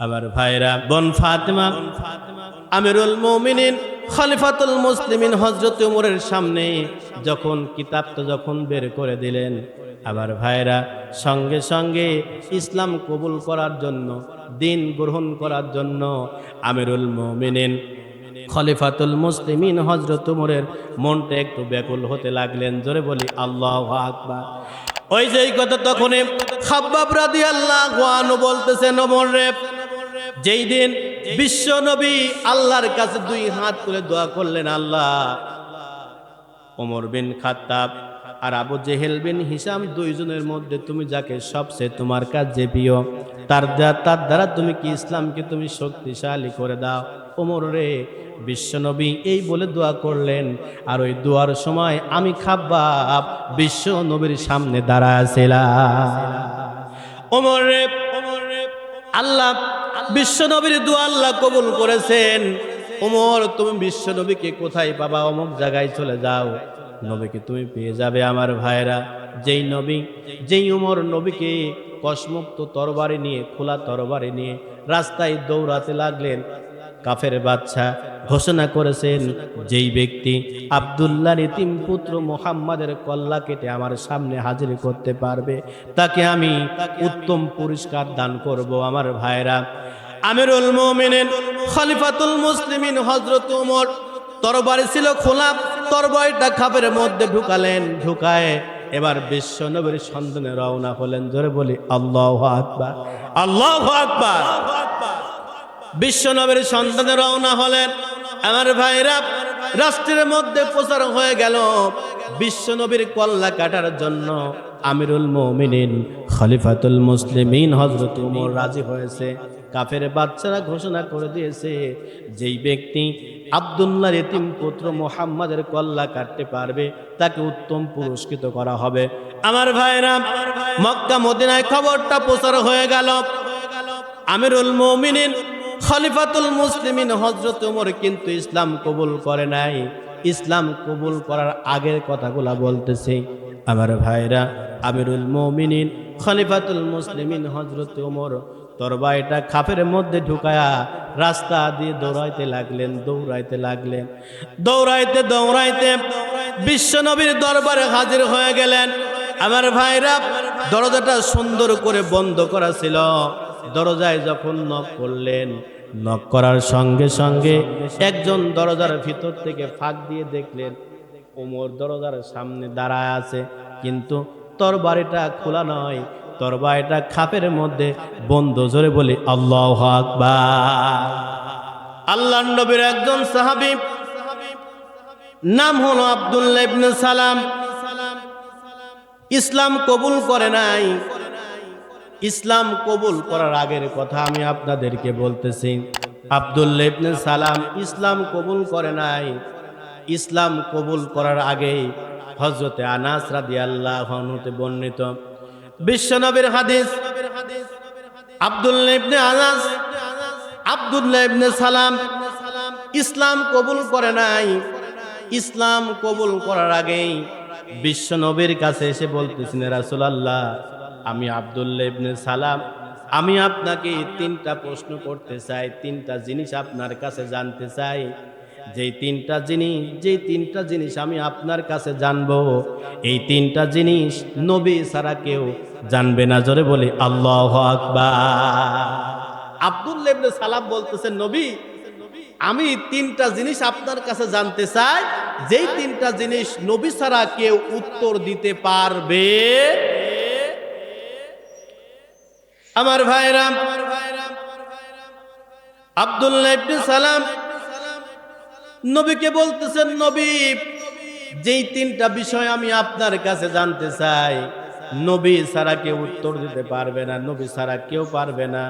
আমার ভাইরা, বোন ফাতেমা আমিরুল মুমিনিন খলিফাতুল মুসলিমিন হযরত ওমরের সামনে যখন কিতাবটা যখন বের করে দিলেন, আমার ভাইরা সঙ্গে সঙ্গে ইসলাম কবুল করার জন্য, দিন গ্রহণ করার জন্য আমিরুল মুমিনিন খলিফাতুল মুসলিমিন হযরত ওমরের মনটা একটু ব্যাকুল হতে লাগলেন। জোরে বলি আল্লাহু আকবার। ওই যে এই কথা তখনই খাব্বাব রাদিয়াল্লাহু আনহু বলতেছেন, ওমর রে, যেই দিন বিশ্ব নবী আল্লাহর কাছে দুই হাত তুলে দোয়া করলেন, আল্লাহ, ওমর বিন খাত্তাব আর আবু জেহেল বিন হিশাম দুইজনের মধ্যে তুমি যাকে সবচেয়ে তোমার কাছে প্রিয়, তার দ্বারা তুমি কি ইসলামকে তুমি শক্তিশালী করে দাও। ওমর রে, বিশ্বনবী এই বলে দোয়া করলেন, আর ওই দোয়ার সময় আমি খাব্বাব বিশ্ব নবীর সামনে দাঁড়াছিলাম। ওমর রে, আল্লাহ বিশ্ব নবীর দোয়া আল্লাহ কবুল করেছেন। ওমর, তুমি বিশ্ব নবীকে কোথায় পাবা? অমুক জায়গায় চলে যাও, নবীকে তুমি পেয়ে যাবে। আমার ভাইরা, যেই ওমর নবীকে কসমুক্ত তরবারি নিয়ে, খোলা তরবারি নিয়ে রাস্তায় দৌড়াতে লাগলেন, কাফের বাদশা ঘোষণা করেছেন, যেই ব্যক্তি আব্দুল্লাহর ইতিম পুত্র মুহাম্মাদের কল্লা কেটে আমার সামনে হাজির করতে পারবে, তাকে আমি উত্তম পুরস্কার দান করব। আমার ভাইরা, আমিরুল মুমিনিন খলিফাতুল মুসলিমিন হযরত ওমর তরবারি ছিল খোলা, তরবারিটা খাপের মধ্যে ঢুকালেন, ঢুকায় এবার বিশ্ব নবীর সন্ধানে রওনা হলেন। জোরে বলি আল্লাহু আকবার, আল্লাহু আকবার। বিশ্ব নবীর সন্ধানে রওনা হলেন। আমার ভাইরা, রাষ্ট্রের মধ্যে প্রচার হয়ে গেল বিশ্ব নবীর কল্লা কাটার জন্য আমিরুল মুমিনিন খলিফাতুল মুসলিমিন হযরত ওমর রাজি হয়েছে। কাফের বাচ্চারা ঘোষণা করে দিয়েছে, যেই ব্যক্তি আব্দুল্লাহর ইতিম পুত্র মুহাম্মাদের কল্লা কাটতে পারবে তাকে উত্তম পুরস্কৃত করা হবে। আমার ভাইরা, মক্কা মদিনায় খবরটা প্রচার হয়ে গেল। আমিরুল মুমিনিন খলিফাতুল মুসলিমিন হযরত ওমর কিন্তু ইসলাম কবুল করে নাই। ইসলাম কবুল করার আগের কথাগুলা বলতেছে। আমার ভাইরা, আমিরুল মুমিনিন খলিফাতুল মুসলিমিন হযরত ওমর তরবারিটা খাপের মধ্যে ঢুকায়া রাস্তা দিয়ে দৌড়াইতে লাগলেন। দৌড়াইতে বিশ্ব নবীর দরবারে হাজির হয়ে গেলেন। আমার ভাইরা, দরজাটা সুন্দর করে বন্ধ করা ছিল। দরজায় যখন নক করলেন, নক করার সঙ্গে সঙ্গে একজন দরজার ভিতর থেকে ফাঁক দিয়ে দেখলেন ওমর দরজার সামনে দাঁড়ায় আছে, কিন্তু তরবারিটা খোলা নয়, তরবারিটা খাপের মধ্যে বন্ধ। জোরে বলি আল্লাহু আকবার। আল্লাহর নবীর একজন সাহাবী, নাম হলো আব্দুল্লাহ ইবনে সালাম, ইসলাম কবুল করে নাই। ইসলাম কবুল করার আগের কথা আমি আপনাদেরকে বলতেছি। আব্দুল্লাহ ইবনে সালাম ইসলাম কবুল করে নাই। ইসলাম কবুল করার আগে হযরতে আনাস রাদিয়াল্লাহু আনহুতে বর্ণিত বিশ্বনবীর হাদিস, আব্দুল্লাহ ইবনে সালাম ইসলাম কবুল করে নাই। ইসলাম কবুল করার আগেই বিশ্বনবীর কাছে এসে বলতেছেন, রাসূলুল্লাহ, আমি আব্দুল্লাহ ইবনে সালাম, আমি আপনাকে তিনটা প্রশ্ন করতে চাই, তিনটা জিনিস আপনার কাছে জানতে চাই। যেই তিনটা জিনিস আমি আপনার কাছে জানবো, এই তিনটা জিনিস নবী ছাড়া কেউ জানবে না। জোরে বলি আল্লাহু আকবার। আব্দুল্লাহ ইবনে সালাম বলতেছেন, নবী, আমি তিনটা জিনিস আপনার কাছে জানতে চাই, যেই তিনটা জিনিস নবী ছাড়া কেউ উত্তর দিতে পারবে। আমার ভাইরা, আব্দুল্লাহ ইবনে সালাম নবীকে বলতেছেন, নবী, যেই তিনটা বিষয় আমি আপনার কাছে জানতে চাই, নবী ছাড়া কেউ উত্তর দিতে পারবে না, নবী ছাড়া কেউ পারবে না।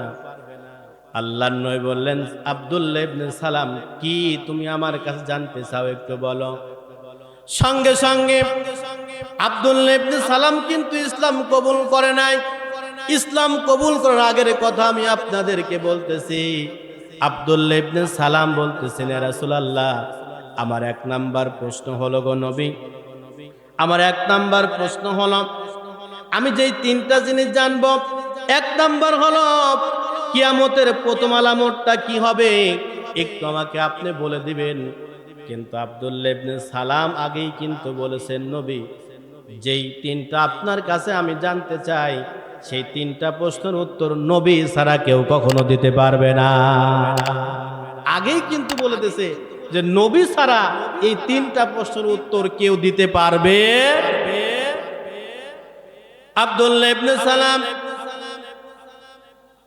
আল্লাহর নবী বললেন, আব্দুল্লাহ ইবনে সালাম, কি তুমি আমার কাছে জানতে চাও, একটু বলো। সঙ্গে সঙ্গে আব্দুল্লাহ ইবনে সালাম কিন্তু ইসলাম কবুল করে নাই। ইসলাম কবুল করার আগের কথা আমি আপনাদেরকে বলতেছি। আব্দুল্লাহ ইবনে সালাম বলতেছেন, ইয়া রাসূলুল্লাহ, আমার এক নাম্বার প্রশ্ন হলো, গো নবী, আমার এক নাম্বার প্রশ্ন হলো, আমি যেই তিনটা জিনিস জানবো, এক নাম্বার হলো কিয়ামতের প্রথম আলামতটা কি হবে একটু আমাকে আপনি বলে দিবেন। কিন্তু আব্দুল্লাহ ইবনে সালাম আগেই কিন্তু বলেছেন, নবী যেই তিনটা আপনার কাছে আমি জানতে চাই সেই তিনটা প্রশ্নের উত্তর নবী ছাড়া কেউ কখনো দিতে পারবে না। আগেই কিন্তু বলে দিয়েছে যে নবী ছাড়া এই তিনটা প্রশ্নের উত্তর কেউ দিতে পারবে। আব্দুল্লাহ ইবনে সালাম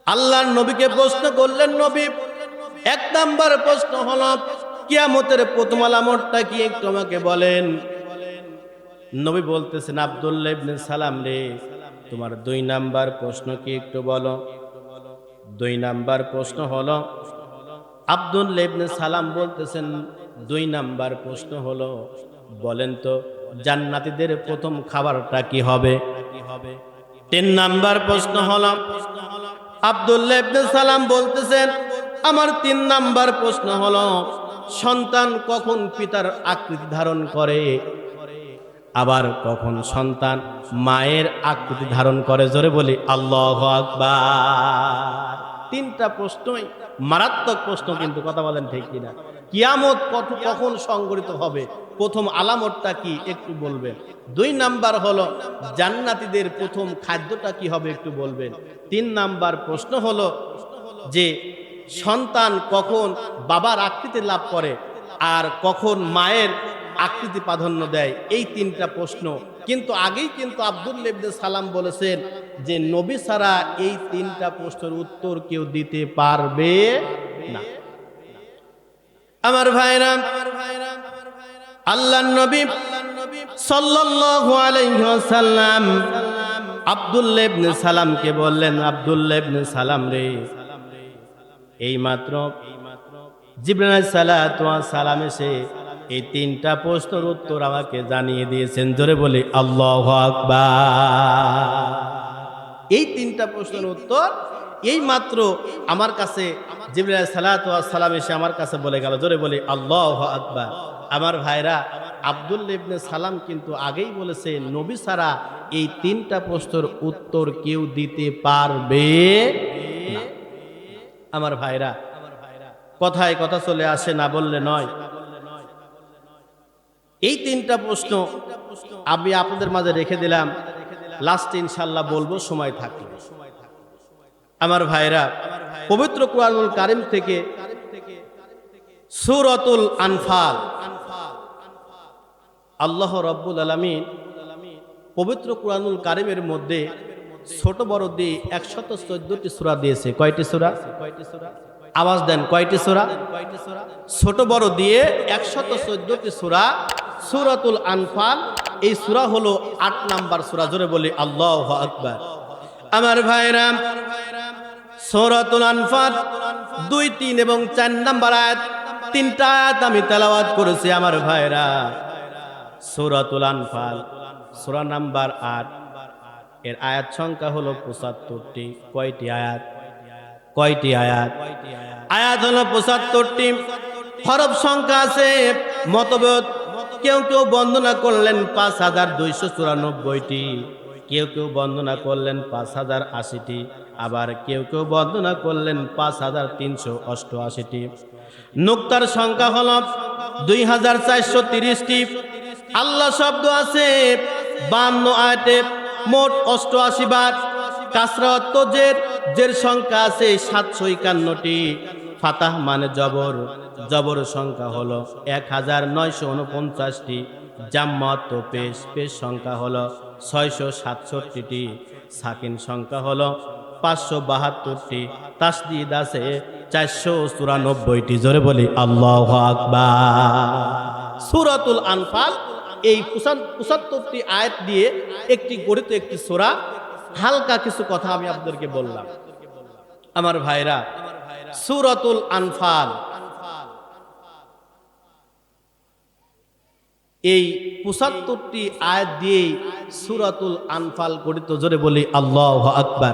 আল্লাহর নবীকে প্রশ্ন করলেন, নবী এক নাম্বার প্রশ্ন হলো কিয়ামতের প্রথম আলামতটা কি একটু আমাকে বলেন। নবী বলতেছেন, আব্দুল্লাহ ইবনে সালাম রে, তোমার 2 নাম্বার প্রশ্ন কি একটু বলো। 2 নাম্বার প্রশ্ন হলো, আব্দুল্লাহ ইবনে সালাম বলতেছেন 2 নাম্বার প্রশ্ন হলো, বলেন তো জান্নাতীদের প্রথম খাবারটা কি হবে। 3 নাম্বার প্রশ্ন হলো, আব্দুল্লাহ ইবনে সালাম বলতেছেন আমার 3 নাম্বার প্রশ্ন হলো, সন্তান কখন পিতার আকৃতি ধারণ করে, আবার কখন সন্তান মায়ের আকৃতি ধারণ করে। জোরে বলি আল্লাহু আকবার। 3টা প্রশ্নই মারাত্মক প্রশ্ন, কিন্তু কথা বলেন ঠিক কিনা। কিয়ামত কখন সংঘটিত হবে, প্রথম আলামতটা কি একটু বলবেন। 2 নাম্বার হলো জান্নাতীদের প্রথম খাদ্যটা কি হবে একটু বলবেন। 3 নাম্বার প্রশ্ন হলো যে সন্তান কখন বাবার আকৃতি লাভ করে আর কখন মায়ের আকৃতি প্রাধান্য দেয়। এই 3টা প্রশ্ন কিন্তু আগেই কিন্তু আব্দুল্লাহ ইবনে সালাম বলেছেন যে নবী ছাড়া এই 3টা প্রশ্নের উত্তর কেউ দিতে পারবে না। আমার ভাইরা, আল্লাহর নবী সাল্লাল্লাহু আলাইহি ওয়াসাল্লাম আব্দুল্লাহ ইবনে সালামকে বললেন, আব্দুল্লাহ ইবনে সালাম রে, এইমাত্র জিবরাইল আলাইহিস সালাতু ওয়াস সালাম এসে এই 3টা প্রশ্নের উত্তর আমাকে জানিয়ে দিয়েছেন। জোরে বলি আল্লাহু আকবার। এই 3টা প্রশ্নের উত্তর এই মাত্র আমার কাছে জিবরাইল আলাইহিস সালাতু ওয়াস সালাম এসে আমার কাছে বলে গেল। জোরে বলি আল্লাহু আকবার। আমার ভাইরা, আব্দুল্লাহ ইবনে সালাম কিন্তু আগেই বলেছে নবী ছাড়া এই 3টা প্রশ্নের উত্তর কেউ দিতে পারবে না। আমার ভাইরা, কথায় কথা চলে আসে, না বললে নয়। এই 3টা প্রশ্ন আমি আপনাদের মাঝে রেখে দিলাম, লাস্টে ইনশাআল্লাহ বলবো সময় থাকলে। আমার ভাইরা, পবিত্র কুরআনুল কারীম থেকে সূরাতুল আনফাল, আল্লাহ রাব্বুল আলামিন পবিত্র কুরআনুল কারীমের মধ্যে ছোট বড় দিয়ে 114টি সূরা দিয়েছে। কয়টি সূরা? আওয়াজ দেন, কয়টি সূরা? ছোট বড় দিয়ে 114টি সূরা। সূরাতুল আনফাল এই সূরা হলো 8 নাম্বার সূরা। জোরে বলি আল্লাহু আকবার। আমার ভাইরা, সূরাতুল আনফাল 2, 3 এবং 4 নাম্বার আয়াত, 3টা আয়াত আমি তেলাওয়াত করেছি। আমার ভাইরা, সূরাতুল আনফাল সূরা নাম্বার 8, এর আয়াত সংখ্যা হলো 75টি। কয়টি আয়াত? কয়টি আয়াত? আয়াত হলো 75টি। হরফ সংখ্যা আছে মতভেদ। কেউ কেউ বর্ণনা করলেন 5294টি, কেউ কেউ বর্ণনা করলেন 5080টি, আবার কেউ কেউ বর্ণনা করলেন 5388টি। নুক্তার সংখ্যা হলো 2430টি। আল্লাহ শব্দ আছে 52 আয়াতে, মোট 88 বার। কাসরাত জের সংখ্যা আছে 751টি। ফাতাহ মানে জবর, জবর সংখ্যা হলো 1949টি। জাম্মাত ও পেশ সংখ্যা হলো 667টি। সাকিন সংখ্যা হলো 572টি। তাসদীদ আছে 494টি। জোরে বলি আল্লাহু আকবার। সূরাতুল আনফাল এই 75টি আয়াত দিয়ে একটি গঠিত একটি সূরা। হালকা কিছু কথা আমি আপনাদেরকে বললাম। আমার ভাইরা, সূরাতুল আনফাল এই 75টি আয়াত দিয়ে সূরাতুল আনফাল গঠিত। জোরে বলি আল্লাহু আকবার।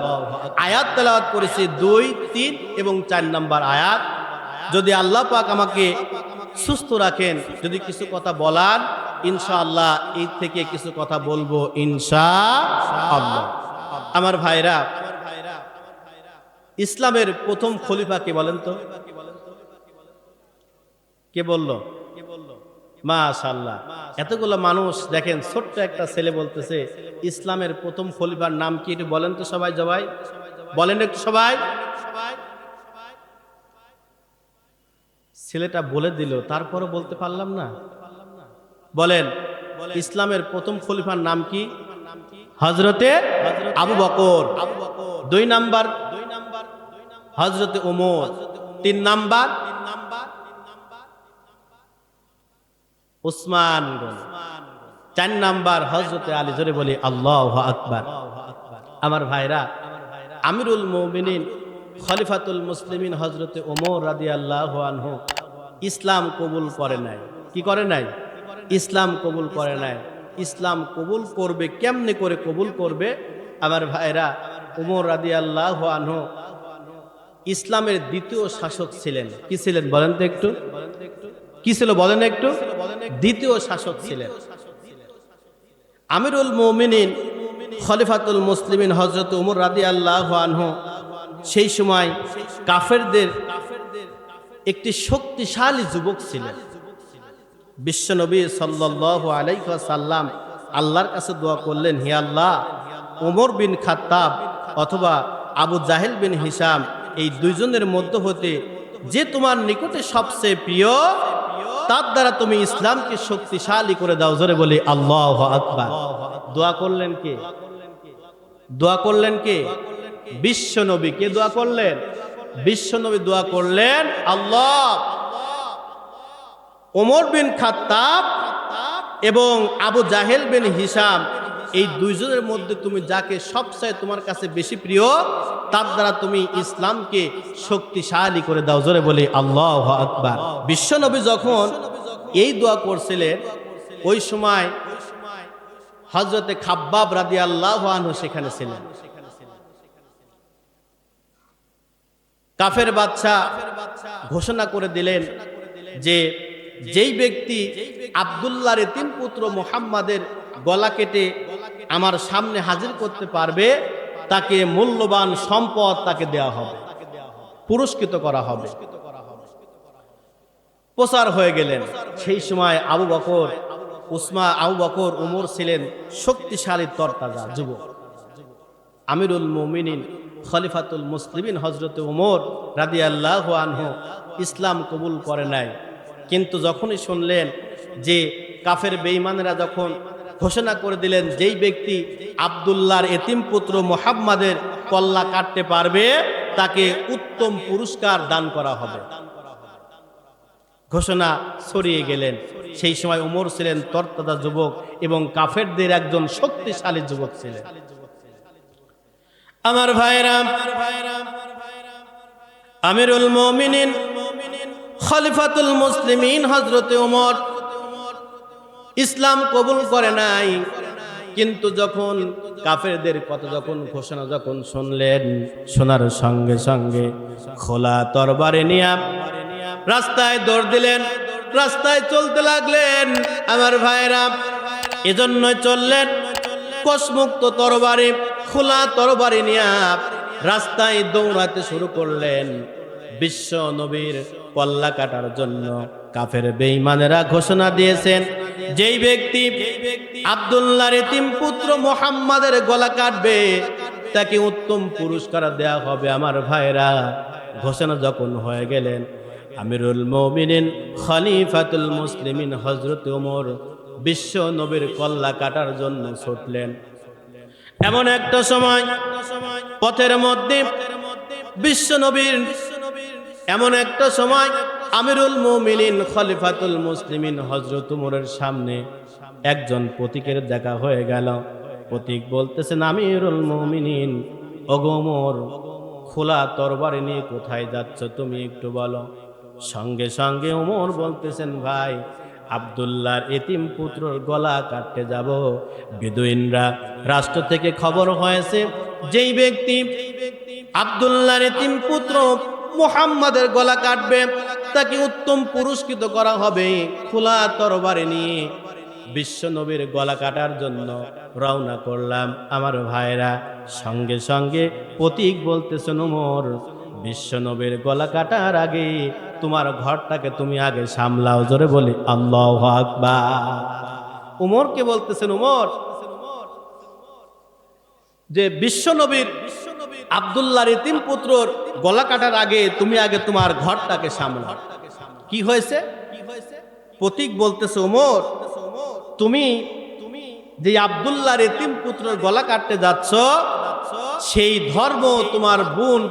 আয়াত তেলাওয়াত করেছি 2, 3 এবং 4 নাম্বার আয়াত। যদি আল্লাহ পাক আমাকে সুস্থ রাখেন, যদি কিছু কথা বলার, ইনশাআল্লাহ এই থেকে কিছু কথা বলবো ইনশাআল্লাহ। আমার ভাইরা, ইসলামের প্রথম খলিফা কে বলেন তো? কে বলল? মাশাআল্লাহ। এতগুলো মানুষ দেখেন, ছোট্ট একটা ছেলে বলতেছে ইসলামের প্রথম খলিফার নাম কি, একটু বলেন তো সবাই। জবাই বলেন একটু সবাই। ছেলেটা বলে দিল, তারপরও বলতে পারলাম না। বলেন, ইসলামের প্রথম খলিফার নাম কি? হযরতে আবু বকর। 2 নাম্বার হযরতে ওমর। 3 নাম্বার উসমান। 4 নাম্বার হযরতে আলী। জোরে বলি আল্লাহু আকবার। আমার ভাইরা, আমিরুল মুমিনিন খলিফাতুল মুসলিমিন হযরতে ওমর রাদিয়াল্লাহু আনহু ইসলাম কবুল করে নাই। কি করে নাই? ইসলাম কবুল করে নাই। ইসলাম কবুল করবে কেমনে করে কবুল করবে? আমার ভাইরা, ওমর রাদিয়াল্লাহু আনহু ইসলামের দ্বিতীয় শাসক ছিলেন। কি ছিলেন বলেন তো একটু? কি ছিল বলেন একটু? দ্বিতীয় শাসক ছিলেন। আমিরুল মুমিনিন খলিফাতুল মুসলিমিন হযরত ওমর রাদিয়াল্লাহু আনহু সেই সময় কাফেরদের একটি শক্তিশালী যুবক ছিলেন। বিশ্বনবী সাল্লাল্লাহু আলাইহি ওয়াসাল্লাম আল্লাহর কাছে দোয়া করলেন, হে আল্লাহ, ওমর বিন খাত্তাব অথবা আবু জাহেল বিন হিশাম, এই দুইজনের মধ্য হতে যে তোমার নিকটে সবচেয়ে প্রিয়, তার দ্বারা তুমি ইসলামকে শক্তিশালী করে দাও। জোরে বলি আল্লাহু আকবার। দোয়া করলেন কে? দোয়া করলেন কে? বিশ্বনবী। কে দোয়া করলেন? বিশ্বনবী দোয়া করলেন, আল্লাহ, ওমর বিন খাত্তাব এবং আবু জাহেল বিন হিশাম, এই দুইজনের মধ্যে তুমি যাকে সবচেয়ে তোমার কাছে বেশি প্রিয়, তার দ্বারা তুমি ইসলামকে শক্তিশালী করে দাও। জোরে বলি আল্লাহু আকবার। বিশ্বনবী যখন এই দোয়া করছিলেন, ওই সময় হযরতে খাব্বাব রাদিয়াল্লাহু আনহু সেখানে ছিলেন। কাফের বাদশা ঘোষণা করে দিলেন যে যেই ব্যক্তি আব্দুল্লাহর এতিম পুত্র মুহাম্মাদের গলা কেটে আমার সামনে হাজির করতে পারবে, তাকে মূল্যবান সম্পদ তাকে দেওয়া হবে, পুরস্কৃত করা হবে। প্রচার হয়ে গেলেন। সেই সময় আবু বকর ওমর ছিলেন শক্তিশালী তরতাজা যুবক। আমিরুল মুমিনিন খলিফাতুল মুসলিমিন হযরতে ওমর রাদিয়াল্লাহু আনহু ইসলাম কবুল করে নাই। কিন্তু যখনই শুনলেন যে কাফের বেঈমানেরা যখন ঘোষণা করে দিলেন যেই ব্যক্তি আব্দুল্লাহর এতিম পুত্র মুহাম্মাদের কল্লা কাটতে পারবে, তাকে উত্তম পুরস্কার দান করা হবে, ঘোষণা ছড়িয়ে গেলেন। সেই সময় ওমর ছিলেন তরতাজা যুবক এবং কাফেরদের একজন শক্তিশালী যুবক ছিলেন। আমার ভাইরা, আমিরুল মুমিনিন খলিফাতুল মুসলিমিন হযরতে ওমর ইসলাম কবুল করে নাই। কিন্তু যখন কাফেরদের কথা ঘোষণা শুনলেন, শোনার সঙ্গে সঙ্গে খোলা তরবারি নিয়ে রাস্তায় দৌড় দিলেন, রাস্তায় চলতে লাগলেন। আমার ভাইরা, এজন্য চললেন কোষমুক্ত তরবারি, খোলা তরবারি নিয়ে রাস্তায় দৌড়াতে শুরু করলেন বিশ্ব নবীর কল্লা কাটার জন্য। কাফের বেঈমানেরা ঘোষণা দিয়েছেন যেই ব্যক্তি আব্দুল্লাহর এতিম পুত্র মুহাম্মাদের গলা কাটবে, তাকে উত্তম পুরস্কার দেয়া হবে। আমার ভাইরা, ঘোষণা যখন হয়ে গেলেন, আমিরুল মুমিনিন খলিফাতুল মুসলিমিন হযরত ওমর বিশ্ব নবীর কল্লা কাটার জন্য ছুটলেন। এমন একটা সময় পথের মধ্যে বিশ্ব নবীর এমন একটা সময় আমিরুল মুমিনিন খলিফাতুল মুসলিমিন হযরত ওমরের সামনে একজন পথিকের দেখা হয়ে গেল। পথিক বলতেছেন, আমিরুল মুমিনিন, ওগো ওমর, খোলা তরবারি নিয়ে কোথায় যাচ্ছ তুমি একটু বলো। সঙ্গে সঙ্গে ওমর বলতেছেন, ভাই, আব্দুল্লাহর এতিম পুত্রর গলা কাটতে যাব। বেদুইনরা রাষ্ট্র থেকে খবর হয়েছে যেই ব্যক্তি আব্দুল্লাহর এতিম পুত্র মুহাম্মাদের গলা কাটবে, তাকে উত্তম পুরস্কৃত করা হবে। খোলা তরবারি নিয়ে বিশ্ব নবীর গলা কাটার জন্য রওনা করলাম। আমার ভাইরা, সঙ্গে সঙ্গে প্রতীক বলতেছেন, ওমর বিশ্ব নবীর গলা কাটার আগে তোমার ঘরটাকে তুমি আগে সামলাও। জোরে বলি আল্লাহু আকবার। উমরকে বলতেছেন, উমর যে বিশ্ব নবীর আব্দুল্লাহর ইতিম পুত্রর গলা কাটার আগে তুমি আগে তোমার ঘরটাকে সামলাও। কি হয়েছে? প্রতীক বলতেছে, ওমর তুমি যে আব্দুল্লাহর ইতিম পুত্রর গলা কাটতে যাচ্ছ, সেই ধর্ম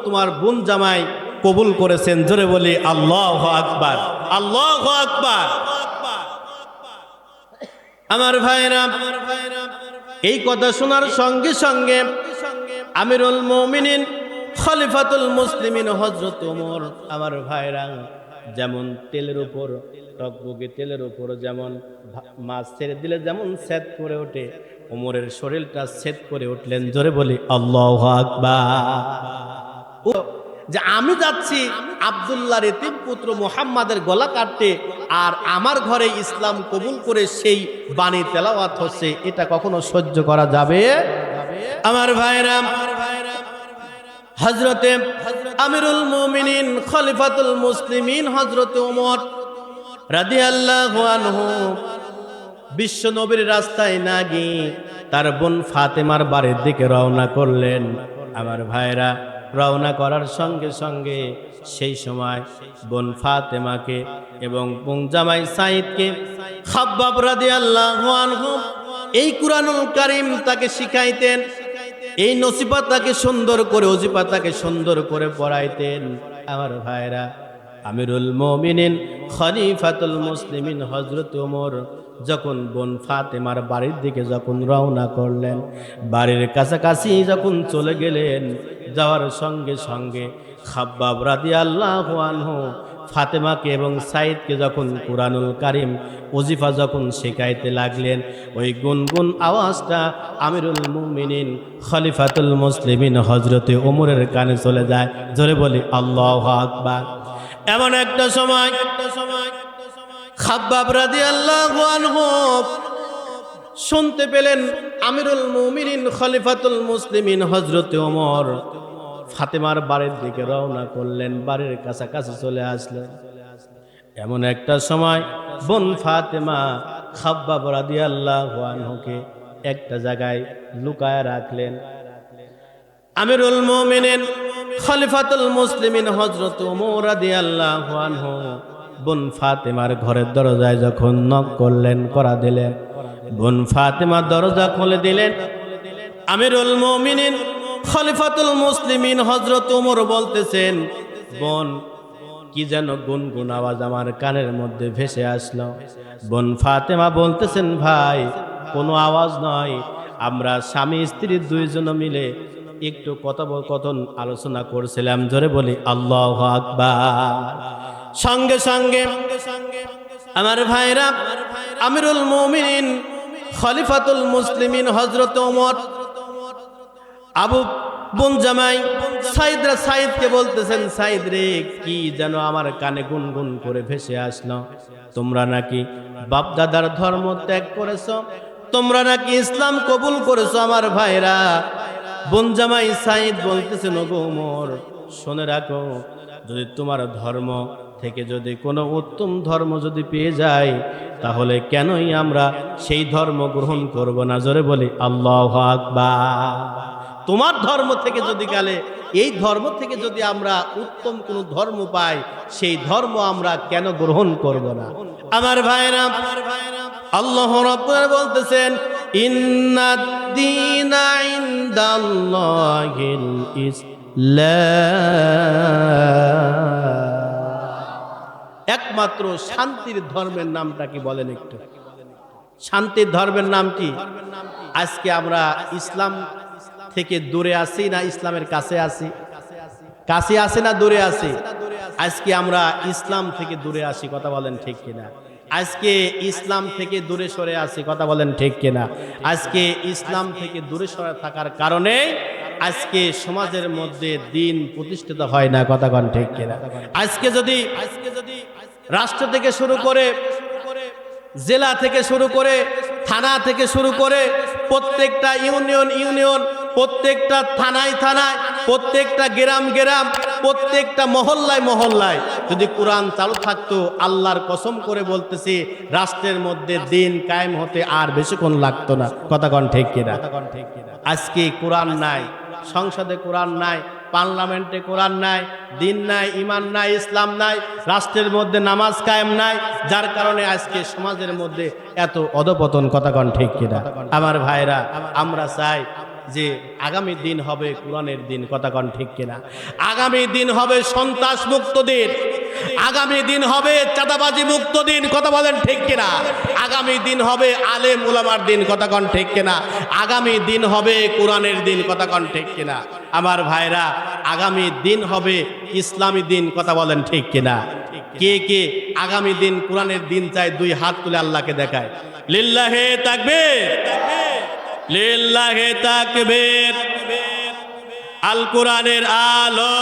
তোমার বোন জামাই কবুল করেছেন। জোরে বলি আল্লাহু আকবার, আল্লাহু আকবার। আমার ভাইরা, এই কথা শোনার সঙ্গে সঙ্গে আমিরুল মুমিনিন খলিফাতুল মুসলিমিন হযরত ওমর, আমার ভাইরা, যেমন তেলের উপর, টকবগে তেলের উপর যেমন মাছ ছেড়ে দিলে যেমন সেদ করে ওঠে, ওমরের শরীরটা সেদ করে উঠলেন। জোরে বলি আল্লাহু আকবার। যে আমি যাচ্ছি আব্দুল্লাহর ইতিম পুত্র মুহাম্মাদের গলা কাটতে, আর আমার ঘরে ইসলাম কবুল করে সেই বাণী তেলাওয়াত হচ্ছে, এটা কখনো সহ্য করা যাবে? আমার ভাইরা, হযরতে আমিরুল মুমিনিন খলিফাতুল মুসলিমিন হযরতে ওমর রাদিয়াল্লাহু আনহু বিশ্ব নবীর রাস্তায় না গিয়ে তার বোন ফাতেমার বাড়ির দিকে রওনা করলেন। আমার ভাইরা, রওনা করার সঙ্গে সঙ্গে সেই সময় বোন ফাতেমাকে এবং বোন জামাই সাইদকে খাব্বাব রাদিয়াল্লাহু আনহু এই কুরআনুল কারীম তাকে শিখাইতেন, এই নসিহত তাকে সুন্দর করে, ওজিফা তাকে সুন্দর করে পড়াইতেন। আমার ভাইরা, আমিরুল মুমিনিন খলিফাতুল মুসলিমিন হযরত ওমর যখন বোন ফাতেমার বাড়ির দিকে যখন রওনা করলেন, বাড়ির কাছাকাছি যখন চলে গেলেন, যাওয়ার সঙ্গে সঙ্গে খাব্বাব রাদিয়াল্লাহু আনহু ফাতেমাকে এবং সাইদকে যখন কুরআনুল কারীম ওজিফা যখন শেখাইতে লাগলেন, ওই গুনগুন আওয়াজটা আমিরুল মুমিনিন খলিফাতুল মুসলিমিন হযরতে ওমরের কানে চলে যায়। জোরে বলি আল্লাহু আকবার। এমন একটা সময় খাব্বাব রাদিয়াল্লাহু আনহু শুনতে পেলেন আমিরুল মুমিনিন খলিফাতুল মুসলিমিন হযরতে ওমর ফাতেমার বাড়ির দিকে রওনা করলেন, বাড়ির কাছাকাছি চলে আসলেন। এমন একটা সময় বোন ফাতেমা খাব্বাব রাদিয়াল্লাহু আনহুকে একটা জায়গায় লুকায় রাখলেন। আমিরুল মুমিনিন খলিফাতুল মুসলিমিন হযরত ওমর রাদিয়াল্লাহু আনহু বোন ফাতেমার ঘরের দরজায় যখন নক করলেন, করা দিলেন, বোন ফাতেমা দরজা খুলে দিলেন। আমিরুল মুমিনিন খলিফাতুল মুসলিমিন হযরত ওমর বলতেছেন, বোন কি যেন গুনগুন আওয়াজ আমার কানের মধ্যে ভেসে আসলো। বোন ফাতেমা বলতেছেন, ভাই কোনো আওয়াজ নয়, আমরা স্বামী স্ত্রী দুইজন মিলে একটু কথোপকথন আলোচনা করছিলাম। জোরে বলি আল্লাহু আকবার। সঙ্গে সঙ্গে আমার ভাইরা, আমিরুল মুমিনিন খলিফাতুল মুসলিমিন হযরত ওমর আবু বোন জামাই সাইদকে বলতেছেন, সাইদ রে, কি যেন আমার কানে গুনগুন করে ভেসে আসলো, তোমরা নাকি বাপদাদার ধর্ম ত্যাগ করেছো, তোমরা নাকি ইসলাম কবুল করেছো। আমার ভাইরা, বোন জামাই সাইদ বলতেছেন, ওগো ওমর, শুনে রাখো, যদি তোমার ধর্ম থেকে যদি কোনো উত্তম ধর্ম যদি পেয়ে যায়, তাহলে কেনই আমরা সেই ধর্ম গ্রহণ করব না? জোরে বলি আল্লাহু আকবার। তোমার ধর্ম থেকে যদি গেলে, এই ধর্ম থেকে যদি আমরা উত্তম কোনো ধর্ম পাই, সেই ধর্ম আমরা কেন গ্রহণ করব না? আমার ভাইরা, আল্লাহ রাব্বুল বলতেছেন, ইন্নাদ-দীনা ইনদাল্লাহিল ইসলাম। একমাত্র শান্তির ধর্মের নামটা কি বলেন একটু? শান্তির ধর্মের নাম কি? আজকে আমরা ইসলাম থেকে দূরে আছি না ইসলামের কাছে আছি? কাছে আছি না দূরে আছি? আজকে আমরা ইসলাম থেকে দূরে আসি, কথা বলেন ঠিক কিনা? আজকে ইসলাম থেকে দূরে সরে আসি, কথা বলেন ঠিক কিনা? আজকে ইসলাম থেকে দূরে সরে থাকার কারণে আজকে সমাজের মধ্যে দিন প্রতিষ্ঠিত হয় না, কথা বলেন ঠিক কিনা? আজকে যদি রাষ্ট্র থেকে শুরু করে, জেলা থেকে শুরু করে থানা থেকে শুরু করে প্রত্যেকটা ইউনিয়ন, প্রত্যেকটা থানায় প্রত্যেকটা গ্রাম, প্রত্যেকটা মহল্লায় যদি কোরআন চালু থাকতো, আল্লাহর কসম করে বলতেছি, রাষ্ট্রের মধ্যে দিন কায়েম হতে আর বেশিক্ষণ লাগতো না। কথা কন ঠিক কিনা? আজকে কোরআন নাই, সংসদে কোরআন নাই, পার্লামেন্টে কোরআন নাই, দিন নাই, ইমান নাই, ইসলাম নাই, রাষ্ট্রের মধ্যে নামাজ কায়েম নাই, যার কারণে আজকে সমাজের মধ্যে এত অধপতন। কথা কন ঠিক কিনা? আমার ভাইরা, আমরা চাই যে আগামী দিন হবে কোরআনের দিন। কথা কন ঠিক কিনা? আগামী দিন হবে সন্ত্রাস মুক্ত দিন, আগামী দিন হবে চাঁদাবাজি মুক্ত দিন। কথা বলেন ঠিক কিনা? আগামী দিন হবে আলেম উলামার দিন। কথা কন ঠিক কিনা? আগামী দিন হবে কোরআনের দিন। কথা কন ঠিক কিনা? আমার ভাইরা, আগামী দিন হবে ইসলামী দিন। কথা বলেন ঠিক কিনা? কে কে আগামী দিন কোরআনের দিন চাই? দুই হাত তুলে আল্লাহকে দেখায়। লিল্লাহে তাকবীর, লিল্লাহে তাকবীর। আল কোরআনের আলো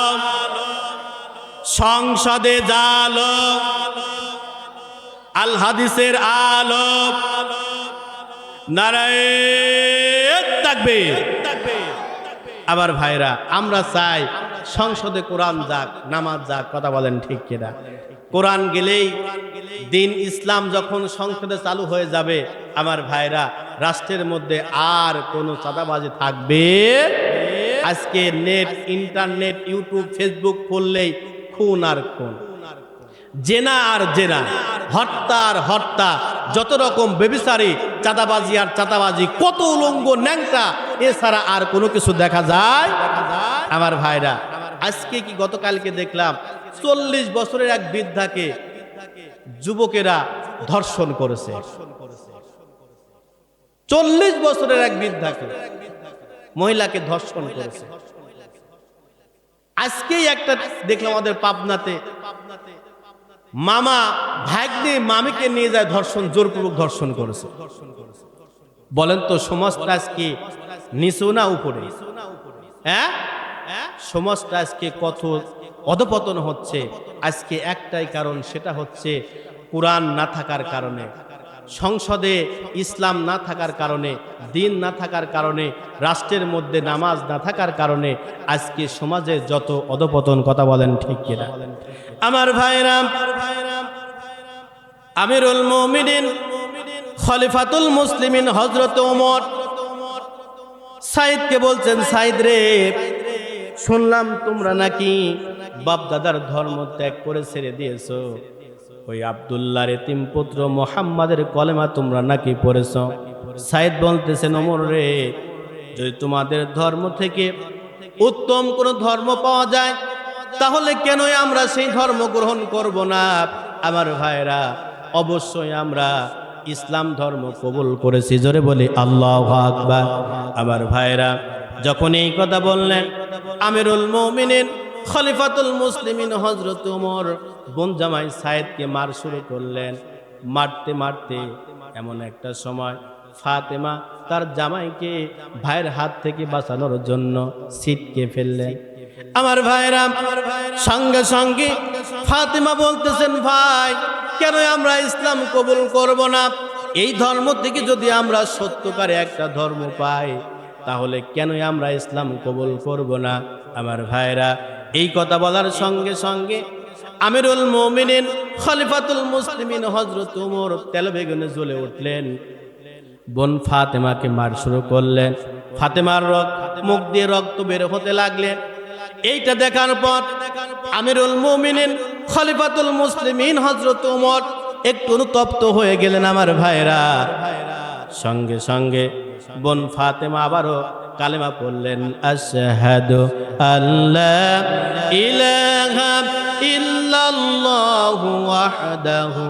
সংসদে জালো, আল হাদিসের আলো, নারায়ে তাকবীর। আবার ভাইরা, আমরা চাই সংসদে কোরআন যাক, নামাজ যাক। কথা বলেন ঠিক কিনা? কোরআন গেলেই দিন ইসলাম যখন সংসদে চালু হয়ে যাবে, আমার ভাইরা, রাষ্ট্রের মধ্যে আর কোনো চাঁদাবাজি থাকবে। আজকে নেট, ইন্টারনেট, ইউটিউব, ফেসবুক খুললেই খুন আর খুন, জেনা আর জেনা, হত্যা আর হত্যা, যত রকম বেবিচারী, চাঁদাবাজি আর চাঁদাবাজি, কত উলঙ্গ ন্যাংটা, এছাড়া আর কোনো কিছু দেখা যায়? আমার ভাইরা, আজকে কি গতকালকে দেখলাম 40 বছরের এক বৃদ্ধাকে যুবকেরা ধর্ষণ করেছে। 40 বছরের এক বৃদ্ধাকে, মহিলাকে ধর্ষণ করেছে। আজকেই একটা দেখলাম আমাদের পাবনাতে, মামা ভাগ্নে মামিকে নিয়ে যায় ধর্ষণ, জোরপূর্বক ধর্ষণ করেছে। বলেন তো সমাজটা আজকে নিচু না উপরে? হ্যাঁ, সমাজটা আজকে কত অধপতন হচ্ছে। আজকে একটাই কারণ, সেটা হচ্ছে কোরআন না থাকার কারণে, সংসদে ইসলাম না থাকার কারণে, দিন না থাকার কারণে, রাষ্ট্রের মধ্যে নামাজ না থাকার কারণে আজকে সমাজে যত অধপতন। কথা বলেন ঠিক কিনা? আমার ভাইরা, আমিরুল মুমিনিন খলিফাতুল মুসলিমিন হযরত ওমর সাইদকে বলছেন, সাইদ রে, শুনলাম তোমরা নাকি বাপ দাদার ধর্ম ত্যাগ করে ছেড়ে দিয়েছো, ওই আব্দুল্লাহর এতিম পুত্র মুহাম্মাদের কলেমা তোমরা নাকি পড়েছ। সাইদ বলতেছেন, ওমর রে, যদি তোমাদের ধর্ম থেকে উত্তম কোন ধর্ম পাওয়া যায়, তাহলে কেন আমরা সেই ধর্ম গ্রহণ করব না? আমার ভাইরা, অবশ্যই আমরা ইসলাম ধর্ম কবুল করেছি। জোরে বলি আল্লাহু আকবার। আমার ভাইরা, যখন এই কথা বললেন, আমিরুল মুমিনিন খলিফাতুল মুসলিমিন হযরত ওমর বোন জামাই সাইদকে মার শুরু করলেন। মারতে মারতে এমন একটা সময় ফাতেমা তার জামাইকে ভাইয়ের হাত থেকে বাঁচানোর জন্য ছিটকে ফেললেন। আমার ভাইরা, সঙ্গে সঙ্গে ফাতেমা বলতেছেন, ভাই, কেন আমরা ইসলাম কবুল করব না? এই ধর্ম থেকে যদি আমরা সত্যকারে একটা ধর্ম পাই, তাহলে কেন আমরা ইসলাম কবুল করব না? আমার ভাইরা, এই কথা বলার সঙ্গে সঙ্গে আমিরুল মুমিনিন খলিফাতুল মুসলিমিন হযরত ওমর তেল বেগুনে জ্বলে উঠলেন। বোন ফাতেমাকে মার শুরু করলেন। ফাতেমার মুখ দিয়ে রক্ত বের হতে লাগলেন। এইটা দেখার পর আমিরুল মুমিনিন খলিফাতুল মুসলিমিন হযরত ওমর একটু অনুতপ্ত হয়ে গেলেন। আমার ভাইরা, সঙ্গে সঙ্গে বোন ফাতেমা আবারও কালেমা পড়লেন, আশহাদু আল্লা ইলাহা ইল্লাল্লাহু ওয়াহদাহু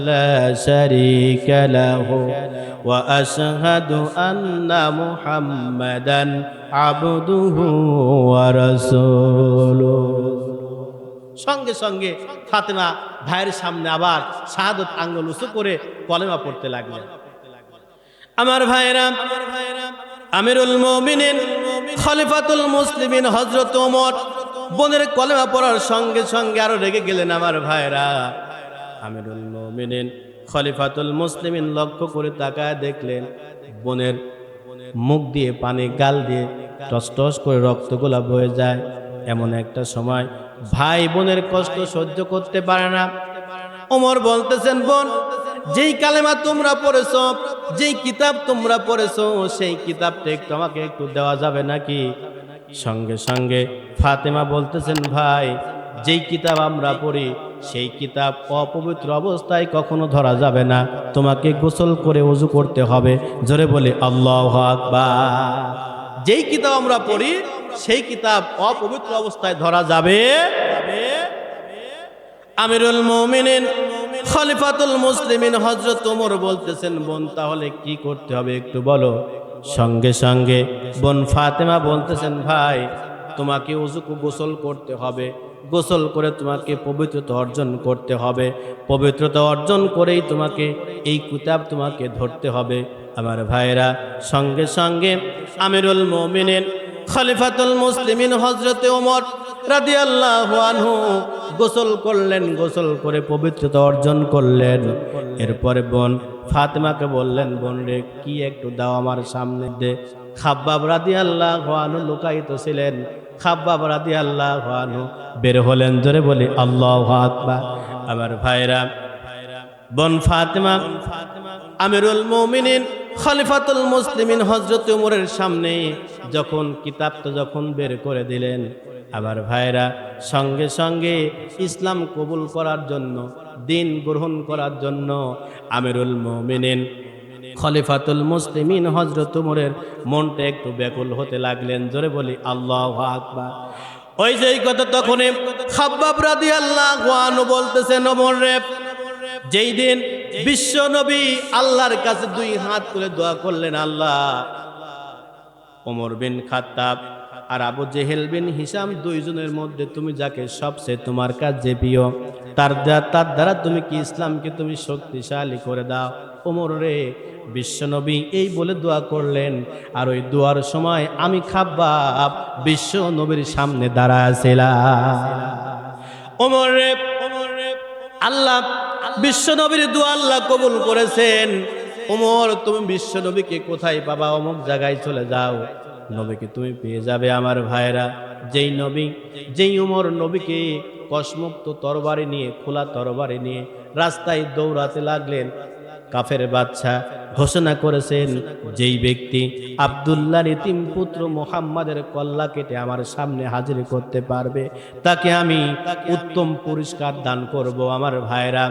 লা শারীকা লাহু ওয়া আশহাদু আন্না মুহাম্মাদান আবদুহু ওয়া রাসূলুহু। সঙ্গে সঙ্গে ফাতেমা ভাইয়ের সামনে আবার শাহাদত আঙ্গুল উঁচু করে কলেমা পড়তে লাগলেন। আমার ভাইরা, আমিরুল মুমিনিন খলিফাতুল মুসলিমিন হযরত ওমর বোনের কলেমা পড়ার সঙ্গে সঙ্গে আরো রেগে গেলেন। আমার ভাইরা, আমিরুল মুমিনিন খলিফাতুল মুসলিমিন লক্ষ্য করে তাকায় দেখলেন বোনের মুখ দিয়ে পানি গাল দিয়ে টস টস করে রক্তগুলা বয়ে যায়। এমন একটা সময় ভাই বোনের কষ্ট সহ্য করতে পারে না। ওমর বলতেছেন, বোন, যেই কালেমা তোমরা পড়েছো, যেই কিতাব তোমরা পড়েছো, সেই কিতাবটা একটু আমাকে একটু দেওয়া যাবে নাকি? সঙ্গে সঙ্গে ফাতেমা বলতেছেন, ভাই, যেই কিতাব আমরা পড়ি সেই কিতাব অপবিত্র অবস্থায় কখনো ধরা যাবে না, তোমাকে গোসল করে ওযু করতে হবে। জোরে বলে আল্লাহু আকবার। যেই কিতাব আমরা পড়ি সেই কিতাব অপবিত্র অবস্থায় ধরা যাবে। আমিরুল মুমিনিন খলিফাতুল মুসলিমিন হযরত ওমর বলতেছেন, বোন, তাহলে কি করতে হবে একটু বলো। সঙ্গে সঙ্গে বোন ফাতেমা বলতেছেন, ভাই, তোমাকে ওযু গোসল করতে হবে, গোসল করে তোমাকে পবিত্রতা অর্জন করতে হবে, পবিত্রতা অর্জন করেই তোমাকে এই কিতাব তোমাকে ধরতে হবে। আমার ভাইরা, সঙ্গে সঙ্গে আমিরুল মুমিনিন খলিফাতুল মুসলিমিন হযরত ওমর রাদিয়াল্লাহু আনহু গোসল করলেন, গোসল করে পবিত্রতা অর্জন করলেন। এরপরে বোন ফাতেমাকে বললেন, বোন রে, কি একটু দাও আমার সামনে দে। খাব্বাব রাদিয়াল্লাহু আনহু লুকায়িত ছিলেন। খাব্বাব রাদিয়াল্লাহু আনহু বের হলেন। জোরে বলি আল্লাহু আকবার। আমার ভাইরা, বোন ফাতেমা আমিরুল মুমিনিন খলিফাতুল মুসলিমিন হযরত ওমরের সামনে যখন কিতাবটা যখন বের করে দিলেন, আবার ভাইরা, সঙ্গে সঙ্গে ইসলাম কবুল করার জন্য, দিন গ্রহণ করার জন্য আমিরুল মুমিনিন খলিফাতুল মুসলিমিন হযরত ওমরের মনটা একটু ব্যাকুল হতে লাগলেন। জোরে বলি আল্লাহু আকবার। ওই যে কথা তখনই খাব্বাব রাদিয়াল্লাহু আনহু বলতেছেন, ওমর রে, যেই দিন বিশ্ব নবী আল্লাহর কাছে দুই হাত তুলে দোয়া করলেন, আল্লাহ, ওমর বিন খাত্তাব আর আবু জেহেল বিন হিশাম দুইজনের মধ্যে তুমি যাকে সবচেয়ে তোমার কাছে প্রিয়, তার দ্বারা তুমি কি ইসলামকে তুমি শক্তিশালী করে দাও। ওমর রে, বিশ্বনবী এই বলে দোয়া করলেন, আর ওই দোয়ার সময় আমি খাব্বাব বিশ্ব নবীর সামনে দাঁড়াছিলাম। ওমর রে, আল্লাহ বিশ্ব নবীর দোয়া আল্লাহ কবুল করেছেন। ওমর, তুমি বিশ্ব নবীকে কোথায় পাবা? অমুক জায়গায় চলে যাও, নবীকে তুমি পেয়ে যাবে। আমার ভাইরা, যেই ওমর নবীকে কসমুক্ত তরবারি নিয়ে, খোলা তরবারি নিয়ে রাস্তায় দৌড়াতে লাগলেন, কাফের বাদশা ঘোষণা করেছেন, যেই ব্যক্তি আব্দুল্লাহর ইতিম পুত্র মুহাম্মাদের কল্লা কেটে আমার সামনে হাজির করতে পারবে, তাকে আমি উত্তম পুরস্কার দান করব। আমার ভাইরা,